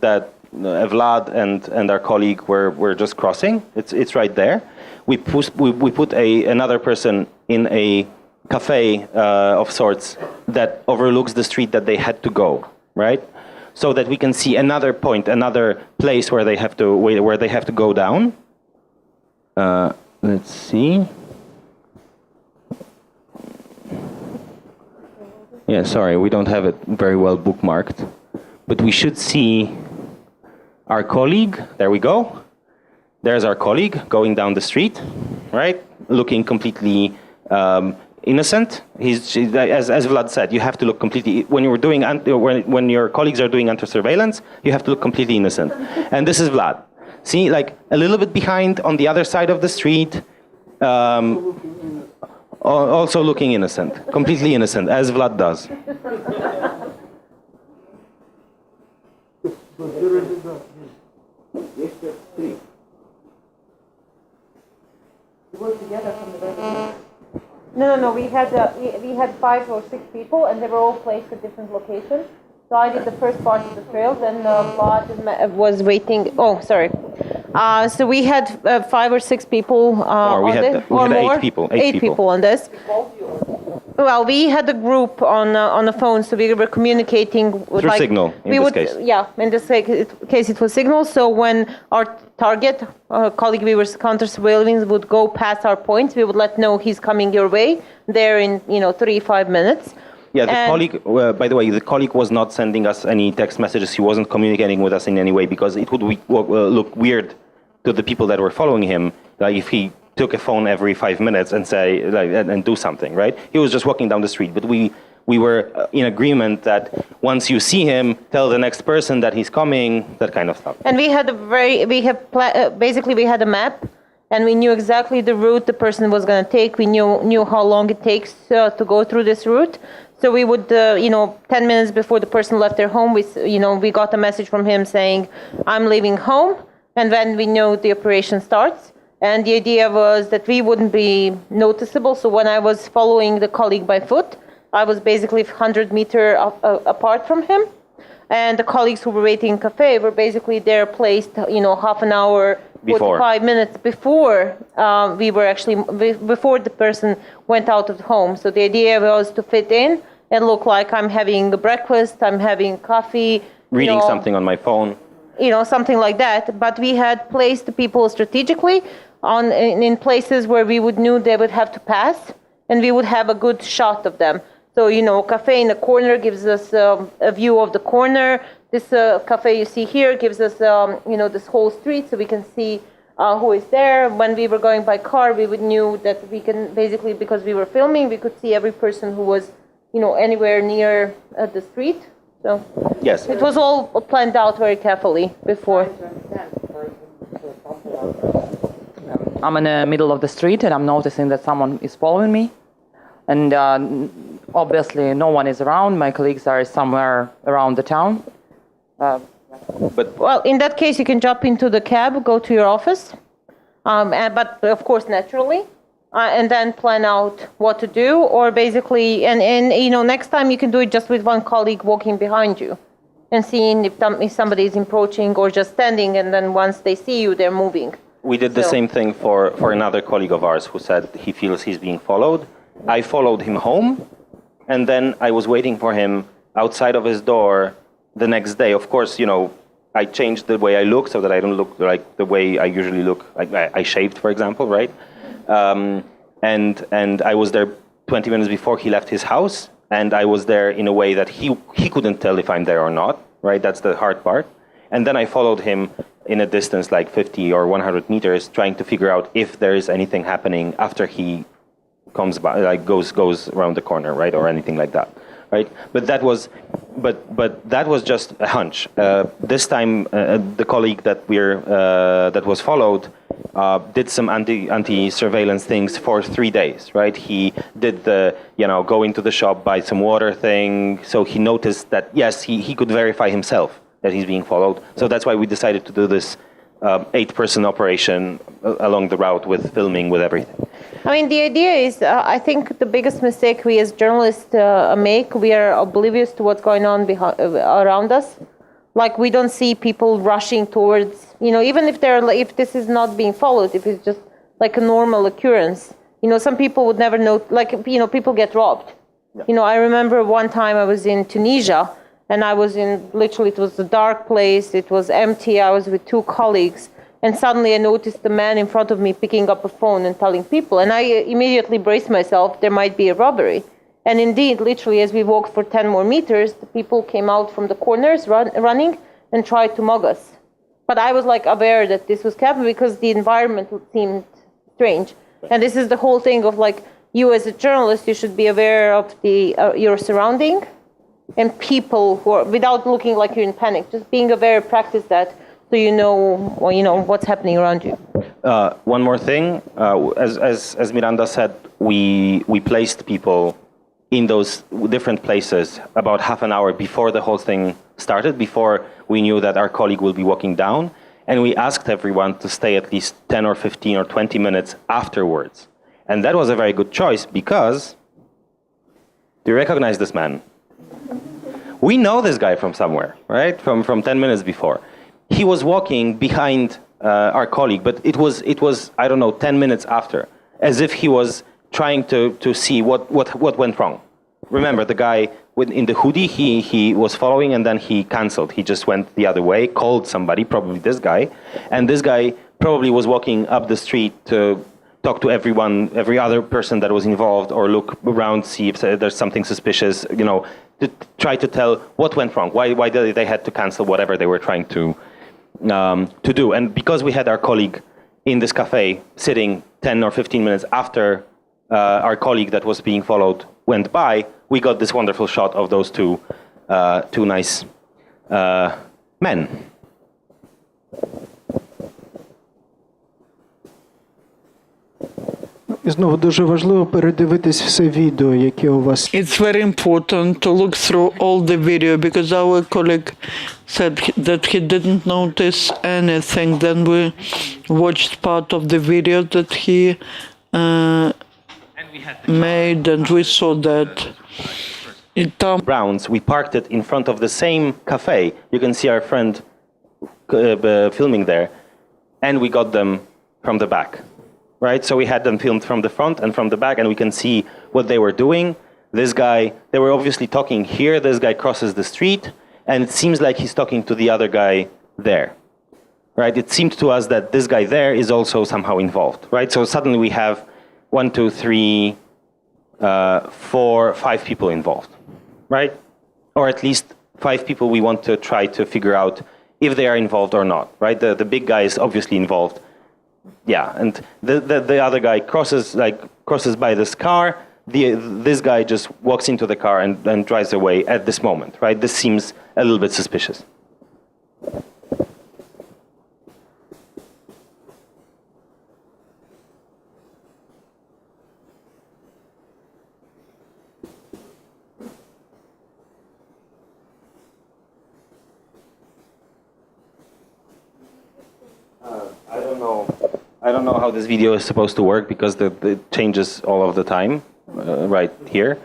Vlad and our colleague were just crossing. It's right there. We put another person in a cafe of sorts that overlooks the street that they had to go, right? So that we can see another point, another place where they have to go down. Let's see. Yeah, sorry, we don't have it very well bookmarked, but we should see our colleague. There we go. There's our colleague going down the street, right? Looking completely innocent. As Vlad said, you have to look completely, when your colleagues are doing counter-surveillance, you have to look completely innocent. And this is Vlad. See, like a little bit behind on the other side of the street, also looking innocent, completely innocent, as Vlad does. No. We had 5 or 6 people, and they were all placed at different locations. So I did the first part of the trail, then Vlad was waiting. Oh, sorry. So we had 5 or 6 people on this, or more. 8 people. 8 people on this. Well, we had a group on the phone, so we were communicating with, Through Signal, in this case. Yeah, in this case it was Signal. So when our target, colleague we were counter-surveillance, would go past our points, we would let know he's coming your way there in 3-5 minutes. Yeah, the colleague, by the way, the colleague was not sending us any text messages. He wasn't communicating with us in any way because it would look weird to the people that were following him, like if he took a phone every 5 minutes and say and do something, right? He was just walking down the street, but we were in agreement that once you see him, tell the next person that he's coming, that kind of stuff. And we had basically we had a map, and we knew exactly the route the person was going to take. We knew how long it takes to go through this route. So we would, 10 minutes before the person left their home, we got a message from him saying, "I'm leaving home," and then we know the operation starts. And the idea was that we wouldn't be noticeable. So when I was following the colleague by foot, I was basically 100 meters apart from him. And the colleagues who were waiting in cafe were basically there placed, half an hour, 45 minutes before before the person went out of the home. So the idea was to fit in and look like I'm having a breakfast, I'm having coffee. Reading something on my phone. Something like that. But we had placed the people strategically in places where we knew they would have to pass, and we would have a good shot of them. So, cafe in the corner gives us a view of the corner. This cafe you see here gives us, this whole street, so we can see who is there. When we were going by car, we knew that we can basically, because we were filming, we could see every person who was, anywhere near the street. So yes, it was all planned out very carefully before. I'm in the middle of the street and I'm noticing that someone is following me. And obviously no one is around. My colleagues are somewhere around the town. Well, in that case, you can jump into the cab, go to your office, but of course, naturally, and then plan out what to do, or basically, and next time you can do it just with one colleague walking behind you and seeing if somebody is approaching or just standing, and then once they see you, they're moving. We did the same thing for another colleague of ours who said he feels he's being followed. I followed him home, and then I was waiting for him outside of his door the next day. Of course, I changed the way I look so that I don't look like the way I usually look. Like I shaved, for example, right? And I was there 20 minutes before he left his house, and I was there in a way that he couldn't tell if I'm there or not, right? That's the hard part. And then I followed him in a distance like 50 or 100 meters, trying to figure out if there is anything happening after he comes by, like goes around the corner, right, or anything like that, right? But that was just a hunch. This time, the colleague that was followed did some anti-surveillance things for 3 days, right? He did the go into the shop, buy some water thing. So he noticed that yes, he could verify himself that he's being followed. So that's why we decided to do this 8-person operation along the route with filming, with everything. I mean, the idea is, I think the biggest mistake we as journalists make, we are oblivious to what's going on around us. Like, we don't see people rushing towards, even if this is not being followed, if it's just like a normal occurrence. Some people would never know, people get robbed. Yeah. I remember one time I was in Tunisia, and I was literally, it was a dark place, it was empty, I was with 2 colleagues, and suddenly I noticed the man in front of me picking up a phone and telling people, and I immediately braced myself, there might be a robbery. And indeed, literally, as we walked for 10 more meters, the people came out from the corners running and tried to mug us. But I was aware that this was happening because the environment seemed strange. And this is the whole thing of you as a journalist, you should be aware of your surrounding and people who are, without looking like you're in panic, just being aware, practice that, so you know what's happening around you. One more thing, as Miranda said, we placed people in those different places about half an hour before the whole thing started, before we knew that our colleague will be walking down, and we asked everyone to stay at least 10 or 15 or 20 minutes afterwards. And that was a very good choice because, do you recognize this man? We know this guy from somewhere, right? From 10 minutes before. He was walking behind our colleague, but it was I don't know, 10 minutes after, as if he was trying to see what went wrong. Remember, the guy in the hoodie, he was following and then he canceled. He just went the other way, called somebody, probably this guy. And this guy probably was walking up the street to talk to everyone, every other person that was involved, or look around, see if there's something suspicious, you know, to try to tell what went wrong, why they had to cancel whatever they were trying to do. And because we had our colleague in this cafe sitting 10 or 15 minutes after our colleague that was being followed went by, we got this wonderful shot of those two nice men. І знову дуже важливо передивитись все відео, яке у вас. It's very important to look through all the video because our colleague said that he didn't notice anything. Then we watched part of the video that he made and we saw that. Rounds, we parked it in front of the same cafe. You can see our friend filming there, and we got them from the back. Right, so we had them filmed from the front and from the back, and we can see what they were doing. This guy, they were obviously talking here. This guy crosses the street, and it seems like he's talking to the other guy there. Right, it seemed to us that this guy there is also somehow involved. Right, so suddenly we have 1, 2, 3, 4, 5 people involved. Right, or at least 5 people we want to try to figure out if they are involved or not. Right, the big guy is obviously involved. Yeah, and the other guy crosses by this car. This guy just walks into the car and drives away at this moment, right? This seems a little bit suspicious. I don't know how this video is supposed to work because it changes all of the time, right here.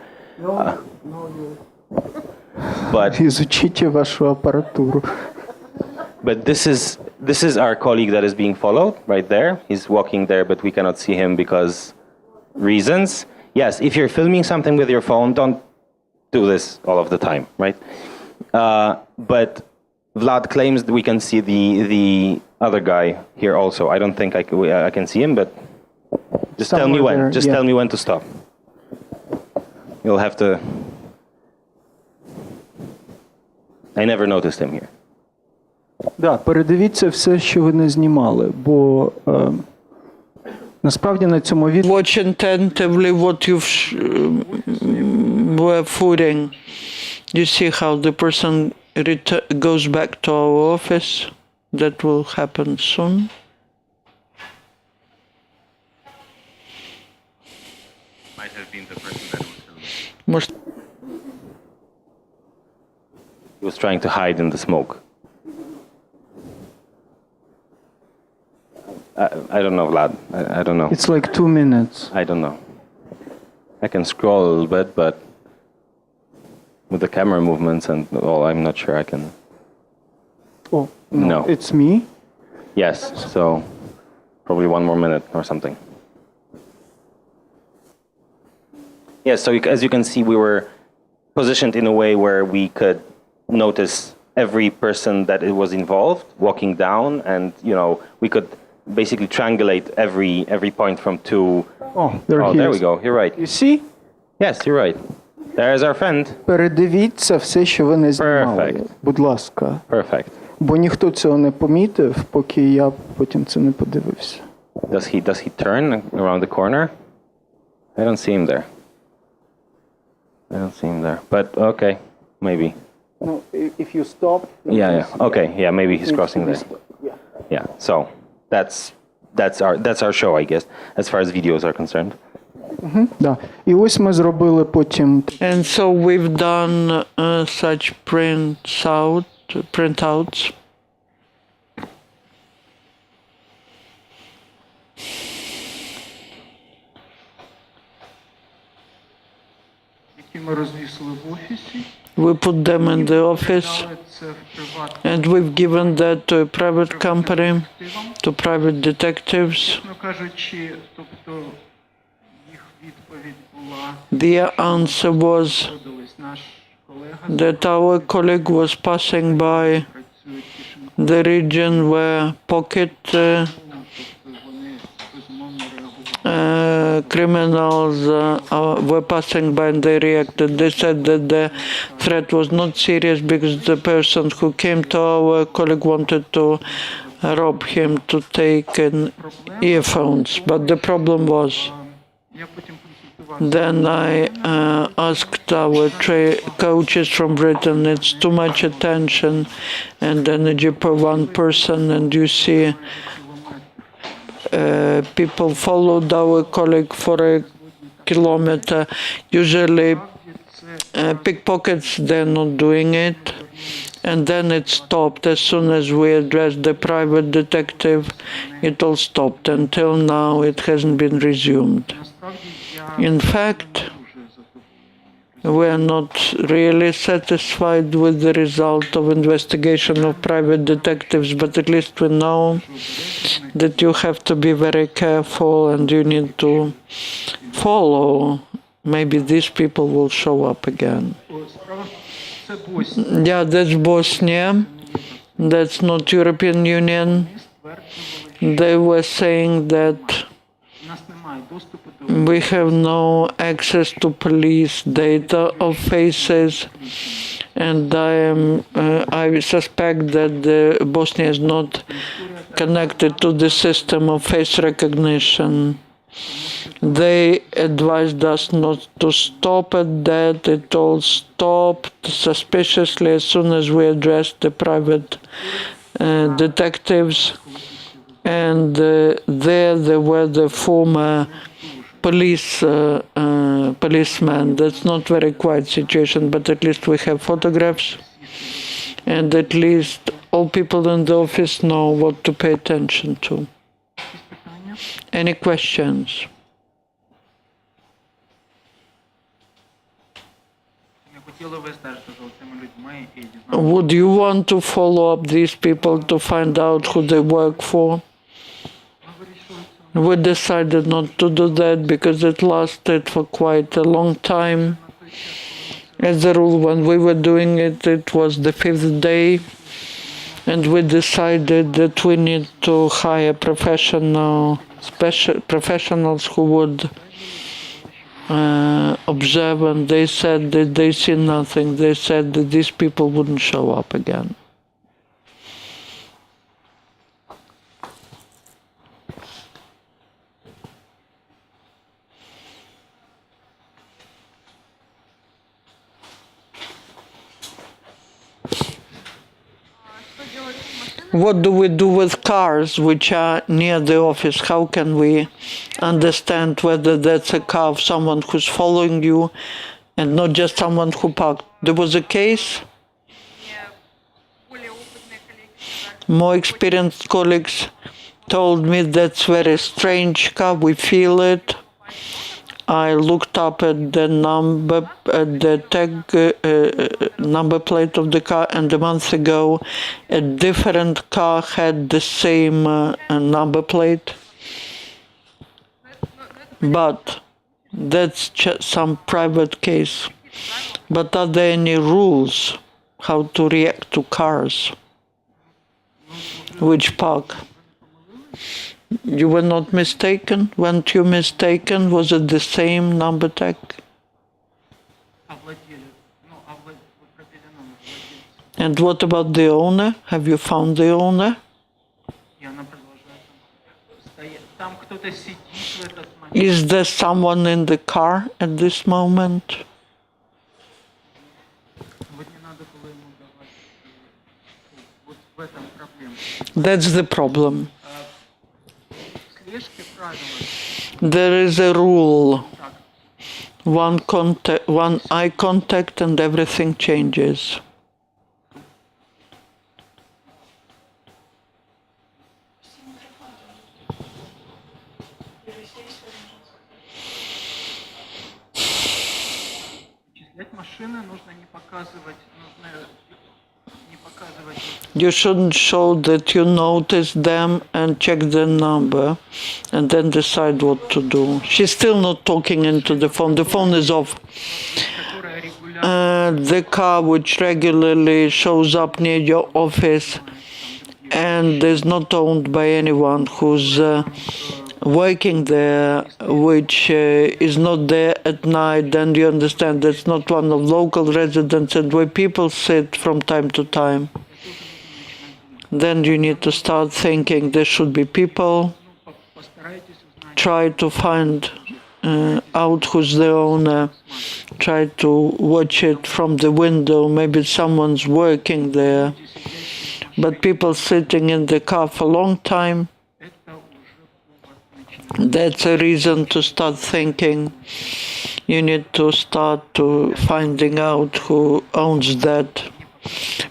But Ізучіть вашу апаратуру. But this is our colleague that is being followed right there. He's walking there, but we cannot see him because reasons. Yes, if you're filming something with your phone, don't do this all of the time, right? But Vlad claims that we can see the other guy here also. I don't think I can see him, but just tell me when. Just tell me when to stop. You'll have to. I never noticed him here. Да, передивіться все, що ви не знімали, бо насправді на цьому відео Watch attentively what you were footing. You see how the person goes back to our office. That will happen soon. Might have been the person that was filming. He was trying to hide in the smoke. I don't know, Vlad. I don't know. it's like 2 minutes. I don't know. I can scroll a little bit, but with the camera movements and all, I'm not sure I can. Oh, no. No. It's me? Yes, so probably 1 more minute or something. Yes, so as you can see, we were positioned in a way where we could notice every person that it was involved walking down, and we could basically triangulate every point from two. Oh, there we go. You're right. You see? Yes, you're right. There's our friend. Передивіться все, що ви не знімали. Perfect. Будь ласка. Perfect. Бо ніхто цього не помітив, поки я потім це не подивився. Does he turn around the corner? I don't see him there. But okay, maybe. No, if you stop. Yeah. Okay. Yeah, maybe he's crossing there. Yeah. So that's our show, I guess, as far as videos are concerned. Да. І ось ми зробили потім. And so we've done such printouts. Які ми розвісили в офісі. We put them in the office, and we've given that to a private company, to private detectives. Чесно кажучи, тобто їх The answer was that our colleague was passing by the region where pocket criminals were passing by and they reacted. They said that the threat was not serious because the person who came to our colleague wanted to rob him to take an earphones. But the problem was, then I asked our coaches from Britain, it's too much attention and energy per one person, and you see people followed our colleague for a kilometer. Usually pickpockets, they're not doing it. And then it stopped. As soon as we addressed the private detective, it all stopped. Until now, it hasn't been resumed. In fact, we are not really satisfied with the result of investigation of private detectives, but at least we know that you have to be very careful and you need to follow. Maybe these people will show up again. Yeah, that's Bosnia. That's not European Union. They were saying that we have no access to police data of faces, and I suspect that Bosnia is not connected to the system of face recognition. They advised us not to stop at that. It all stopped suspiciously as soon as we addressed the private detectives. And there were the former policemen. That's not very quiet situation, but at least we have photographs. And at least all people in the office know what to pay attention to. Any questions? Would you want to follow up these people to find out who they work for? We decided not to do that because it lasted for quite a long time. As a rule, when we were doing it, it was the 5th day, and we decided that we need to hire professionals who would observe, and they said that they see nothing. They said that these people wouldn't show up again. What do we do with cars which are near the office? How can we understand whether that's a car of someone who's following you and not just someone who parked? There was a case. More experienced colleagues told me that's very strange car, we feel it. I looked up at the number, number plate of the car, and a month ago a different car had the same number plate. But that's just some private case. But are there any rules how to react to cars which park? You were not mistaken? Weren't you mistaken? Was it the same number tag? And what about the owner? Have you found the owner? Is there someone in the car at this moment? That's the problem. There is a rule. One eye contact and everything changes. You shouldn't show that you notice them and check the number and then decide what to do. She's still not talking into the phone. The phone is off. The car which regularly shows up near your office and is not owned by anyone who's working there, which is not there at night, then you understand that's not one of local residents and where people sit from time to time. Then you need to start thinking there should be people. Try to find out who's the owner. Try to watch it from the window. Maybe someone's working there. But people sitting in the car for a long time, that's a reason to start thinking. You need to start to finding out who owns that.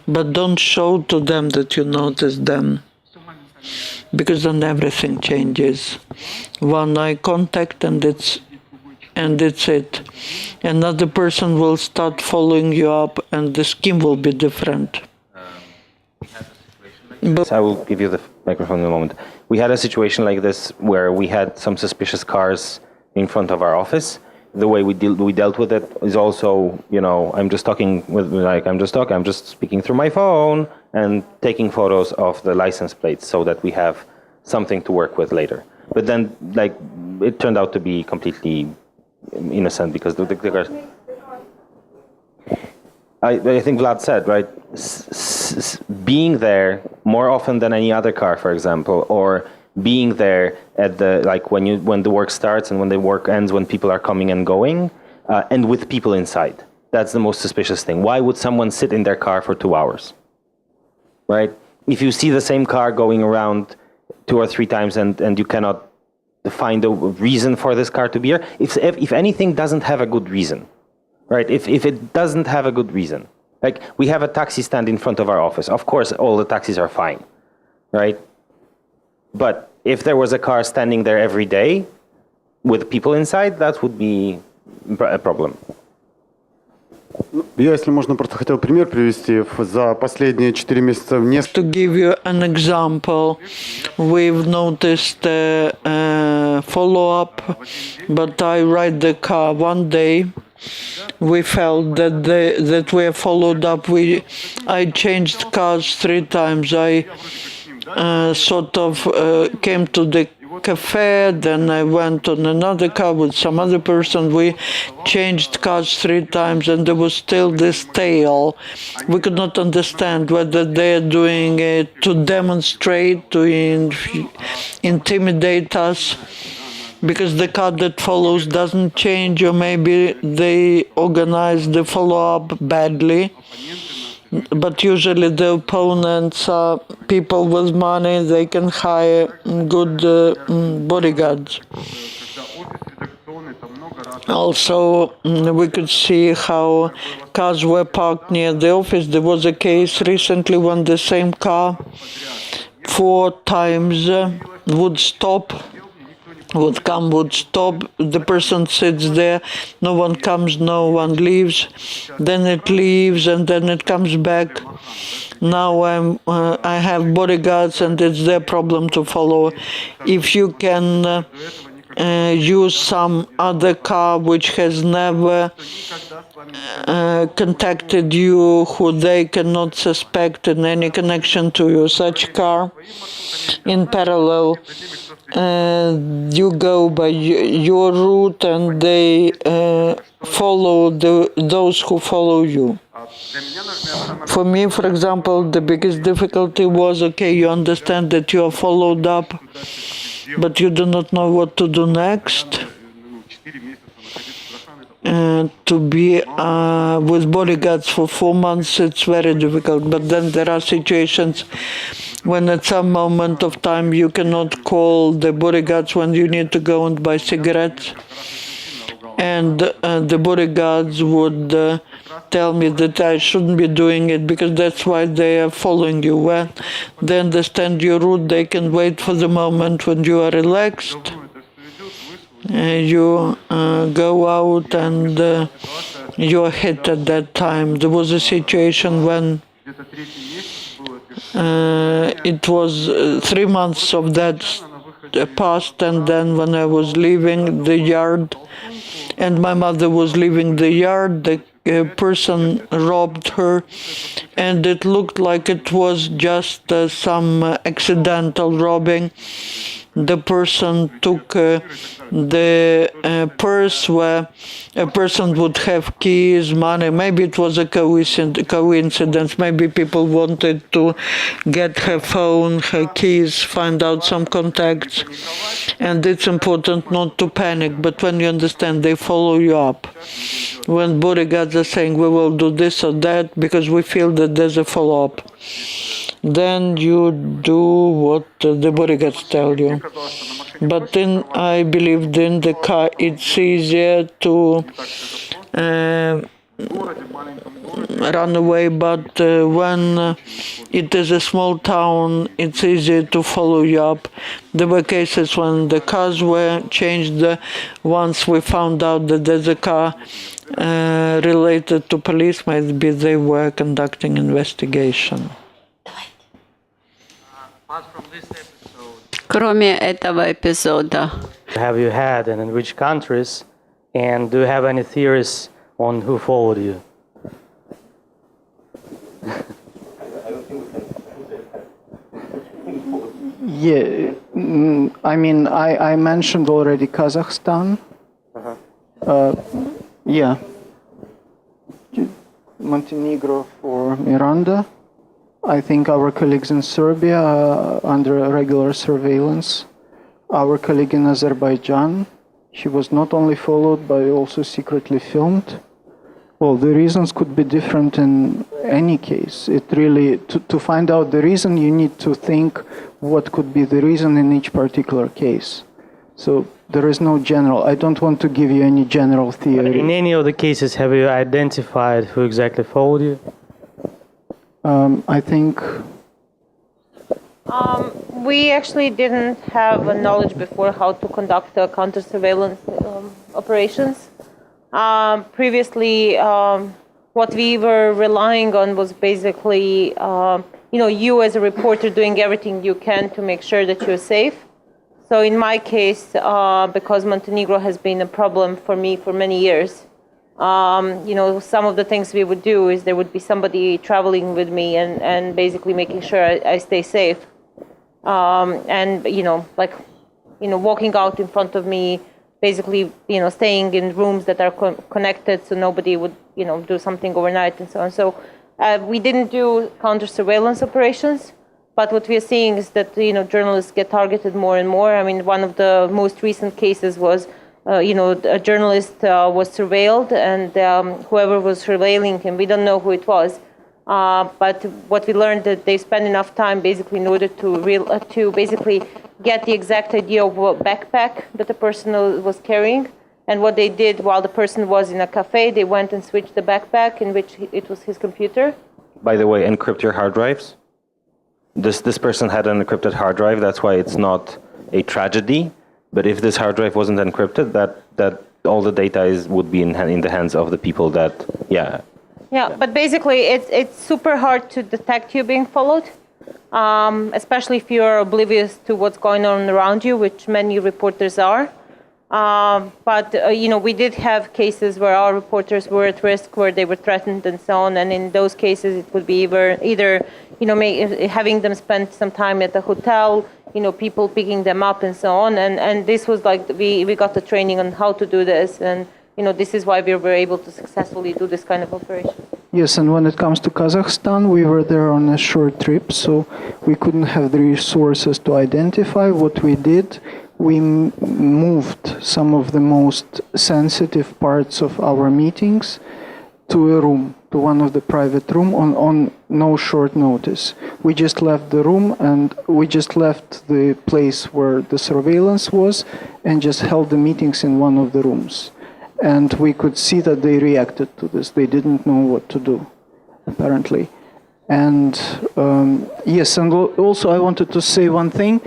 But don't show to them that you notice them, because then everything changes. One eye contact and it's it. Another person will start following you up and the scheme will be different. I will give you the microphone in a moment. We had a situation like this where we had some suspicious cars in front of our office. The way we dealt with it is also, I'm just speaking through my phone and taking photos of the license plates so that we have something to work with later. But then, it turned out to be completely innocent because the cars. I think Vlad said, right, being there more often than any other car, for example, or being there at when the work starts and when the work ends, when people are coming and going, and with people inside. That's the most suspicious thing. Why would someone sit in their car for 2 hours, right? If you see the same car going around 2 or 3 times and you cannot find a reason for this car to be here, if anything doesn't have a good reason, right? If it doesn't have a good reason, like we have a taxi stand in front of our office. Of course, all the taxis are fine, right? But if there was a car standing there every day with people inside, that would be a problem. Я, если можно, просто хотел пример привести. За последние 4 месяца в To give you an example, we've noticed follow-up, but I ride the car one day. We felt that we are followed up. I changed cars 3 times. I came to the cafe, then I went on another car with some other person. We changed cars 3 times and there was still this tail. We could not understand whether they're doing it to demonstrate, to intimidate us, because the car that follows doesn't change, or maybe they organize the follow-up badly. But usually the opponents are people with money, they can hire good bodyguards. Also, we could see how cars were parked near the office. There was a case recently when the same car 4 times would stop, would stop, the person sits there, no one comes, no one leaves, then it leaves and then it comes back. Now I have bodyguards and it's their problem to follow. If you can use some other car which has never contacted you, who they cannot suspect in any connection to you, such car in parallel, you go by your route and they follow those who follow you. For me, for example, the biggest difficulty was, you understand that you are followed up, but you do not know what to do next. To be with bodyguards for 4 months, it's very difficult. But then there are situations when at some moment of time you cannot call the bodyguards when you need to go and buy cigarettes. And the bodyguards would tell me that I shouldn't be doing it because that's why they are following you. When they understand your route, they can wait for the moment when you are relaxed. You go out and you are hit at that time. There was a situation when It was 3 months of that passed, and then when I was leaving the yard, and my mother was leaving the yard, the person robbed her, and it looked like it was just some accidental robbing. The person took the purse where a person would have keys, money. Maybe it was a coincidence. Maybe people wanted to get her phone, her keys, find out some contacts. And it's important not to panic, but when you understand, they follow you up. When bodyguards are saying, we will do this or that, because we feel that there's a follow-up, then you do what the bodyguards tell you. But then I believed in the car, it's easier to run away, but when it is a small town, it's easier to follow you up. There were cases when the cars were changed. Once we found out that there's a car related to police, maybe they were conducting investigation. Кроме этого эпизода, Have you had and in which countries? And do you have any theories on who followed you? Yeah, I mean, I mentioned already Kazakhstan. Yeah. Montenegro for Miranda. I think our colleagues in Serbia are under regular surveillance. Our colleague in Azerbaijan, she was not only followed but also secretly filmed. Well, the reasons could be different in any case. It really, to find out the reason, you need to think what could be the reason in each particular case. So there is no general, I don't want to give you any general theory. In any of the cases, have you identified who exactly followed you? I think We actually didn't have a knowledge before how to conduct counter surveillance operations. Previously, what we were relying on was basically, you as a reporter doing everything you can to make sure that you're safe. So in my case, because Montenegro has been a problem for me for many years, some of the things we would do is there would be somebody traveling with me and basically making sure I stay safe. Walking out in front of me, basically, staying in rooms that are connected so nobody would, do something overnight and so on. So we didn't do counter surveillance operations, but what we are seeing is that, journalists get targeted more and more. I mean, one of the most recent cases was, a journalist was surveilled, and whoever was surveilling him, we don't know who it was. But what we learned that they spent enough time basically in order to basically get the exact idea of what backpack that the person was carrying. And what they did while the person was in a cafe, they went and switched the backpack in which it was his computer. By the way, Encrypt your hard drives. This person had an encrypted hard drive. That's why it's not a tragedy. But if this hard drive wasn't encrypted, that all the data would be in the hands of the people that, yeah. Yeah, but basically it's super hard to detect you being followed, especially if you're oblivious to what's going on around you, which many reporters are. But we did have cases where our reporters were at risk, where they were threatened and so on. And in those cases, it would be either having them spend some time at a hotel, people picking them up and so on. And this was like, we got the training on how to do this. And, this is why we were able to successfully do this kind of operation. yes, and when it comes to Kazakhstan, we were there on a short trip, so we couldn't have the resources to identify. What we did, we moved some of the most sensitive parts of our meetings to a room, to one of the private room on no short notice. We just left the room and we just left the place where the surveillance was and just held the meetings in one of the rooms. And we could see that they reacted to this. They didn't know what to do, apparently. And yes, and also I wanted to say one thing,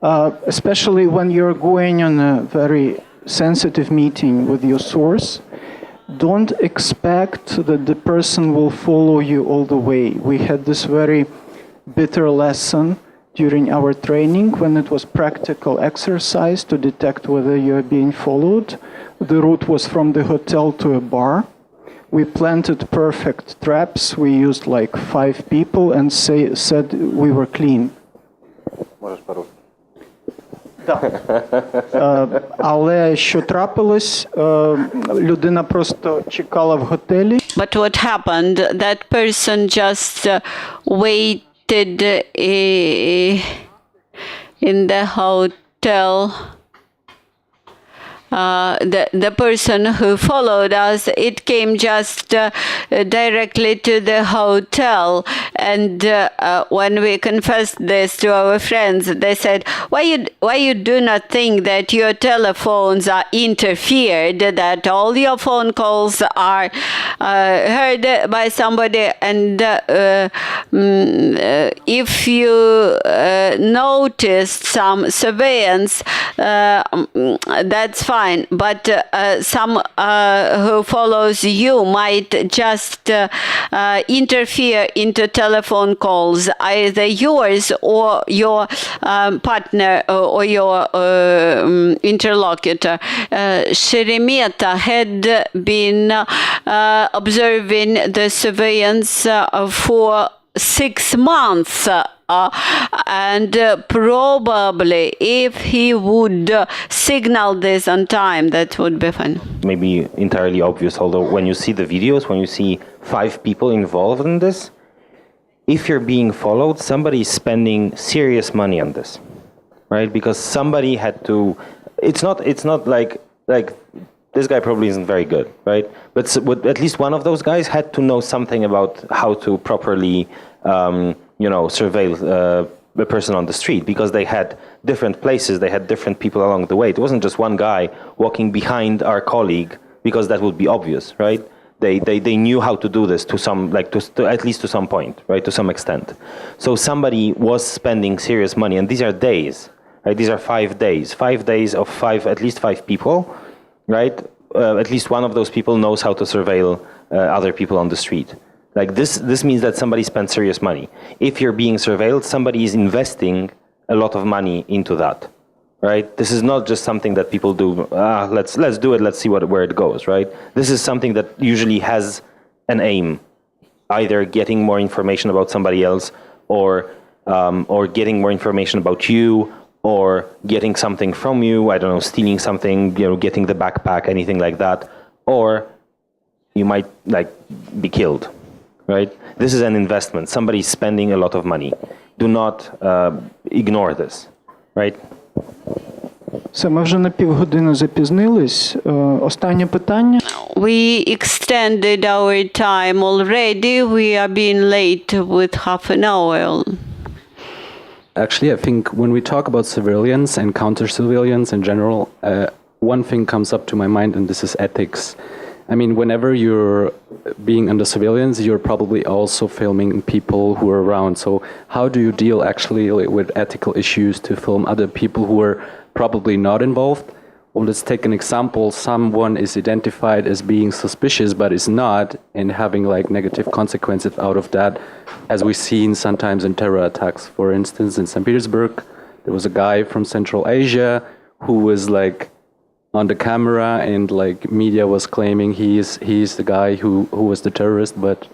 especially when you're going on a very sensitive meeting with your source, don't expect that the person will follow you all the way. We had this very bitter lesson during our training when it was practical exercise to detect whether you are being followed. The route was from the hotel to a bar. We planted perfect traps. We used like 5 people and said we were clean. Але що трапилось, людина просто чекала в готелі. But what happened? That person just waited in the hotel. The person who followed us, it came just directly to the hotel. And when we confessed this to our friends, they said, why you do not think that your telephones are interfered, that all your phone calls are heard by somebody, and if you noticed some surveillance, that's fine. But some who follows you might just interfere into telephone calls, either yours or your partner or your interlocutor. Sheremetyevo had been observing the surveillance for 6 months. And probably if he would signal this on time, that would be fine. Maybe entirely obvious, although when you see the videos, when you see 5 people involved in this, if you're being followed, somebody is spending serious money on this, right? Because somebody had to, it's not like this guy probably isn't very good, right? But at least one of those guys had to know something about how to properly surveil a person on the street, because they had different places, they had different people along the way. It wasn't just one guy walking behind our colleague, because that would be obvious, right? They knew how to do this to some, to at least to some point, right? To some extent. So somebody was spending serious money, and these are days, right? These are 5 days. 5 days of at least 5 people, right? At least one of those people knows how to surveil other people on the street. Like this means that somebody spent serious money. If you're being surveilled, somebody is investing a lot of money into that, right? This is not just something that people do. Let's do it. Let's see where it goes, right? This is something that usually has an aim, either getting more information about somebody else, or getting more information about you, or getting something from you. I don't know, stealing something, getting the backpack, anything like that, or you might be killed. Right? This is an investment. Somebody's spending a lot of money. Do not ignore this. Right? Все, ми вже на півгодини запізнились. Останнє питання. We extended our time already. We are being late with half an hour. Actually, I think when we talk about surveillance and counter-surveillance in general, one thing comes up to my mind, and this is ethics. I mean, whenever you're being under surveillance, you're probably also filming people who are around. So how do you deal actually with ethical issues to film other people who are probably not involved? Well, let's take an example. Someone is identified as being suspicious, but is not, and having negative consequences out of that, as we've seen sometimes in terror attacks. For instance, in St. Petersburg, there was a guy from Central Asia who was on the camera, and media was claiming he's the guy who was the terrorist, but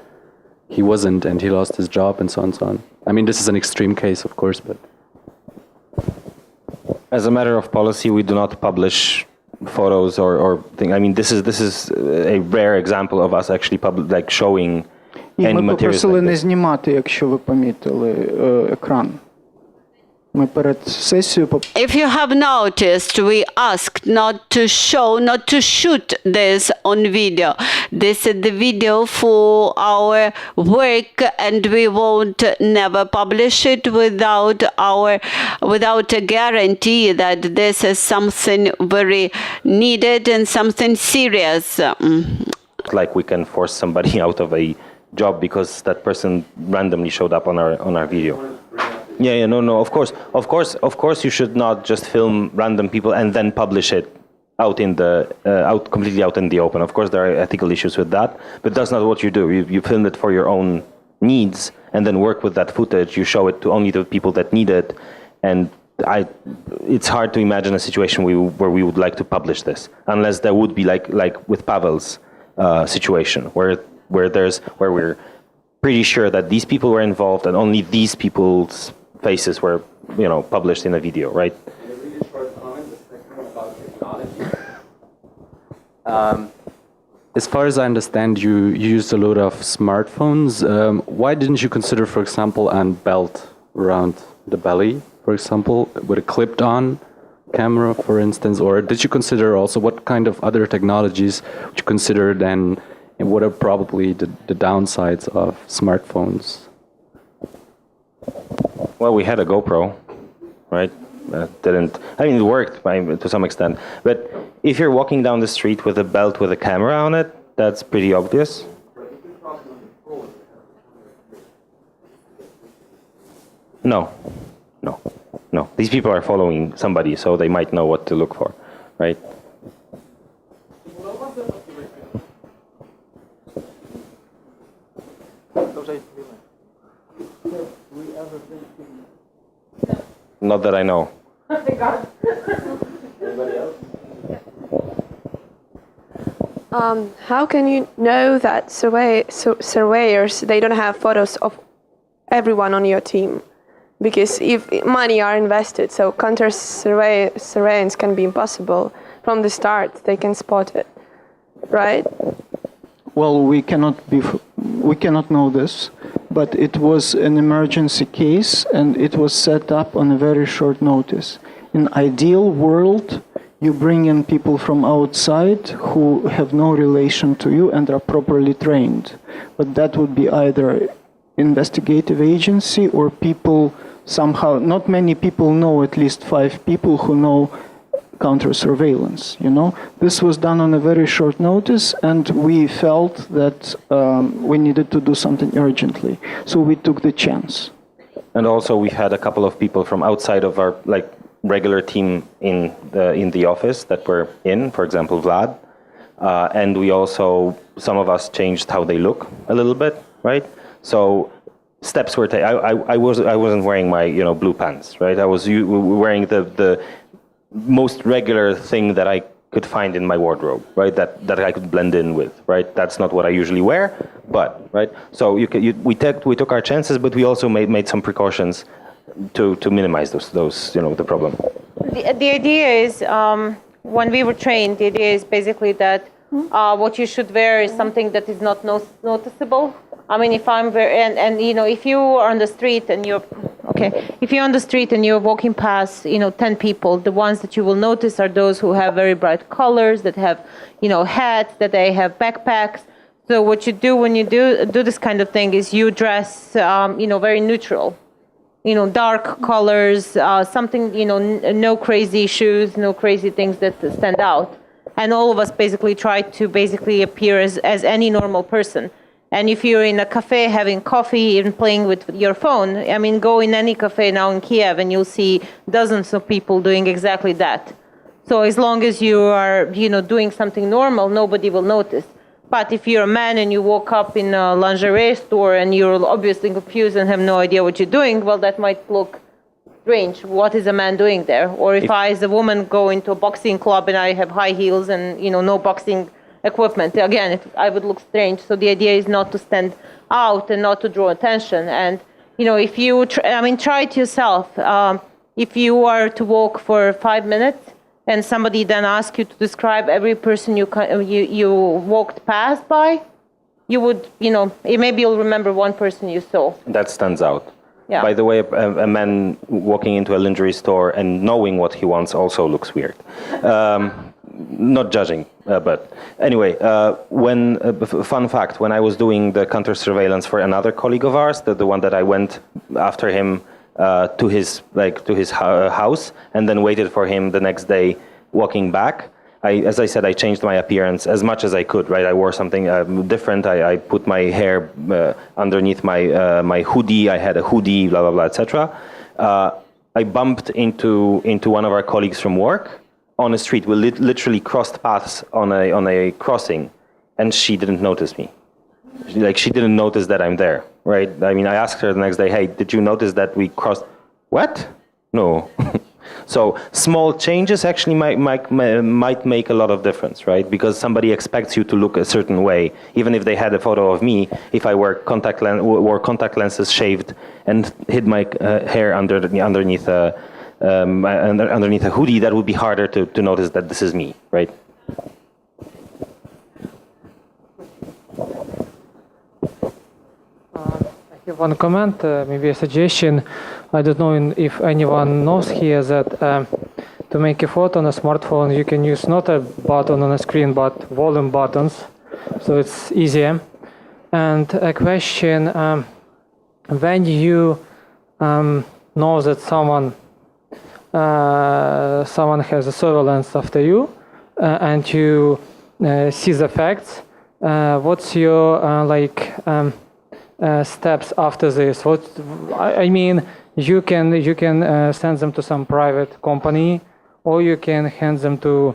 he wasn't, and he lost his job, and so on and so on. I mean, this is an extreme case, of course, but as a matter of policy, we do not publish photos or things. I mean, this is a rare example of us actually showing any Ми materials. попросили не знімати, якщо ви помітили, екран. Ми перед сесією If you have noticed, we asked not to shoot this on video. This is the video for our work, and we won't never publish it without a guarantee that this is something very needed and something serious. Like we can force somebody out of a job because that person randomly showed up on our video. Yeah, no. Of course, you should not just film random people and then publish it completely out in the open. Of course, there are ethical issues with that, but that's not what you do. You film it for your own needs, and then work with that footage. You show it to only the people that need it, and it's hard to imagine a situation where we would like to publish this, unless there would be like with Pavel's situation, where we're pretty sure that these people were involved and only these people's faces were, published in a video, right? As far as I understand, you used a lot of smartphones. Why didn't you consider, for example, a belt around the belly, for example, with a clipped-on camera, for instance? Or did you consider also what kind of other technologies would you consider then, and what are probably the downsides of smartphones? Well, we had a GoPro, right? It worked to some extent. But if you're walking down the street with a belt with a camera on it, that's pretty obvious. No. These people are following somebody, so they might know what to look for, right? Not that I know. How can you know that surveyors, they don't have photos of everyone on your team? Because if money are invested, so counter-surveillance can be impossible. From the start, they can spot it, right? Well, we cannot know this, but it was an emergency case and it was set up on a very short notice. In ideal world, you bring in people from outside who have no relation to you and are properly trained. But that would be either investigative agency or people somehow, not many people know, at least 5 people who know counter-surveillance, This was done on a very short notice, and we felt that we needed to do something urgently. So we took the chance. And also we had a couple of people from outside of our regular team in the office that were in, for example, Vlad. And we also, some of us changed how they look a little bit, right? So steps were taken. I wasn't wearing my blue pants, right? I was wearing the most regular thing that I could find in my wardrobe, right? That I could blend in with, right? That's not what I usually wear, but right. So we took our chances, but we also made some precautions to minimize those the problem. The idea is when we were trained, the idea is basically that what you should wear is something that is not noticeable. I mean, if I'm if you are on the street and if you're on the street and you're walking past 10 people, the ones that you will notice are those who have very bright colors, that have hats, that they have backpacks. So what you do when you do this kind of thing is you dress very neutral, dark colors, something no crazy shoes, no crazy things that stand out, and all of us basically try to appear as any normal person. And if you're in a cafe having coffee and playing with your phone, I mean, go in any cafe now in Kiev and you'll see dozens of people doing exactly that. So as long as you are, doing something normal, nobody will notice. But if you're a man and you walk up in a lingerie store and you're obviously confused and have no idea what you're doing, well, that might look strange. What is a man doing there? Or if I, as a woman, go into a boxing club and I have high heels and, no boxing equipment, again, I would look strange. So the idea is not to stand out and not to draw attention. And if you try it yourself. If you are to walk for 5 minutes and somebody then asks you to describe every person you walked past by, you would maybe you'll remember one person you saw that stands out. Yeah. By the way, a man walking into a lingerie store and knowing what he wants also looks weird. Not judging, but anyway, fun fact, when I was doing the counter-surveillance for another colleague of ours, the one that I went after him to his house and then waited for him the next day walking back, as I said, I changed my appearance as much as I could, right? I wore something different. I put my hair underneath my hoodie. I had a hoodie, blah, blah, blah, etc. I bumped into one of our colleagues from work on a street. We literally crossed paths on a crossing, and she didn't notice me. She didn't notice that I'm there, right? I mean, I asked her the next day, hey, did you notice that we crossed? What? No. So small changes actually might make a lot of difference, right? Because somebody expects you to look a certain way, even if they had a photo of me. If I wore contact lenses, shaved, and hid my hair underneath a hoodie, that would be harder to notice that this is me, right? I have one comment, maybe a suggestion. I don't know if anyone knows here that to make a photo on a smartphone, you can use not a button on a screen, but volume buttons, so it's easier. And a question, when you know that someone has a surveillance after you, and you see the facts, what's your steps after this? What I mean, you can send them to some private company, or you can hand them to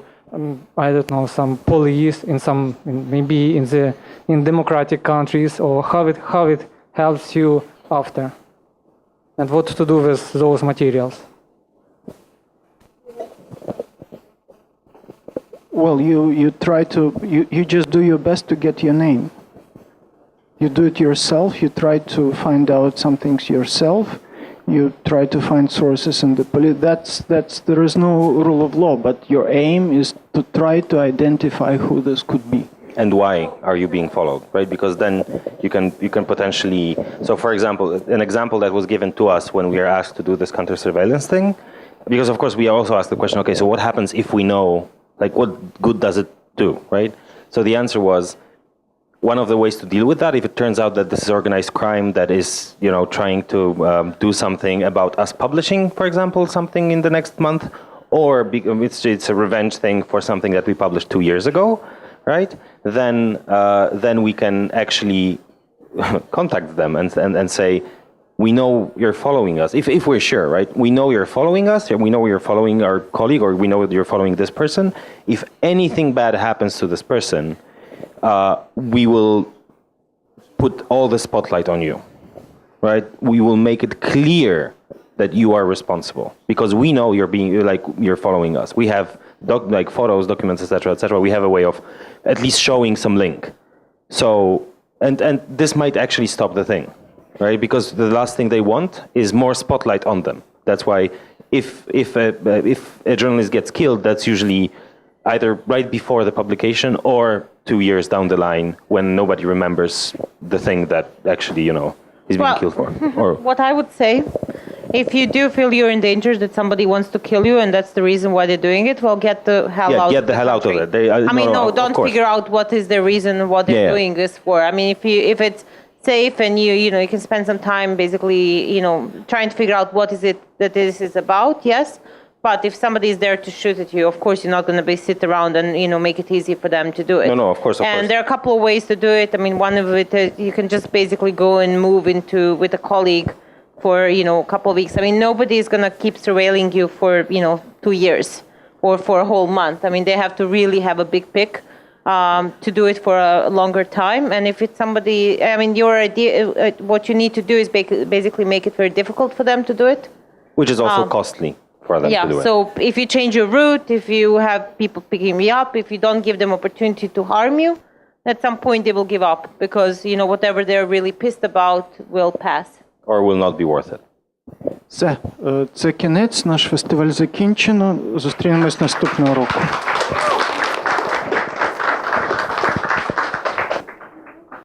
I don't know, some police maybe in democratic countries, or how it helps you after, and what to do with those materials. Well, you try to you just do your best to get your name. You do it yourself. You try to find out some things yourself. You try to find sources in the police. That's there is no rule of law, but your aim is to try to identify who this could be. And why are you being followed, right? Because then you can potentially. So, for example, an example that was given to us when we are asked to do this counter-surveillance thing, because of course we also asked the question, okay, so what happens if we know, like, what good does it do, right? So the answer was, one of the ways to deal with that, if it turns out that this is organized crime that is, trying to do something about us publishing, for example, something in the next month, or it's a revenge thing for something that we published 2 years ago, right? Then we can actually contact them and say, we know you're following us. If we're sure, right? We know you're following us, we know you're following our colleague, or we know you're following this person. If anything bad happens to this person, we will put all the spotlight on you, right? We will make it clear that you are responsible, because we know you're following us. We have photos, documents, etc. We have a way of at least showing some link. So, and this might actually stop the thing, right? Because the last thing they want is more spotlight on them. That's why if a journalist gets killed, that's usually either right before the publication or 2 years down the line when nobody remembers the thing that actually, he's being killed for. Or what I would say, if you do feel you're in danger, that somebody wants to kill you, and that's the reason why they're doing it, well, get the hell out. Get the hell out of it. Don't figure out what is the reason what they're doing this for. I mean, if it's safe and you can spend some time basically, trying to figure out what is it that this is about, yes. But if somebody is there to shoot at you, of course, you're not going to sit around and make it easy for them to do it. No, of course. And there are a couple of ways to do it. I mean, one of it is you can just basically go and move with a colleague for a couple of weeks. I mean, nobody is going to keep surveilling you for 2 years or for a whole month. I mean, they have to really have a big pick to do it for a longer time. And if it's somebody, I mean, your idea, what you need to do is basically make it very difficult for them to do it, which is also costly. So if you change your route, if you have people picking me up, if you don't give them opportunity to harm you, at some point they will give up, because whatever they're really pissed about will pass. Or will not be worth it. Це кінець, наш фестиваль закінчено. Зустрінемось наступного року.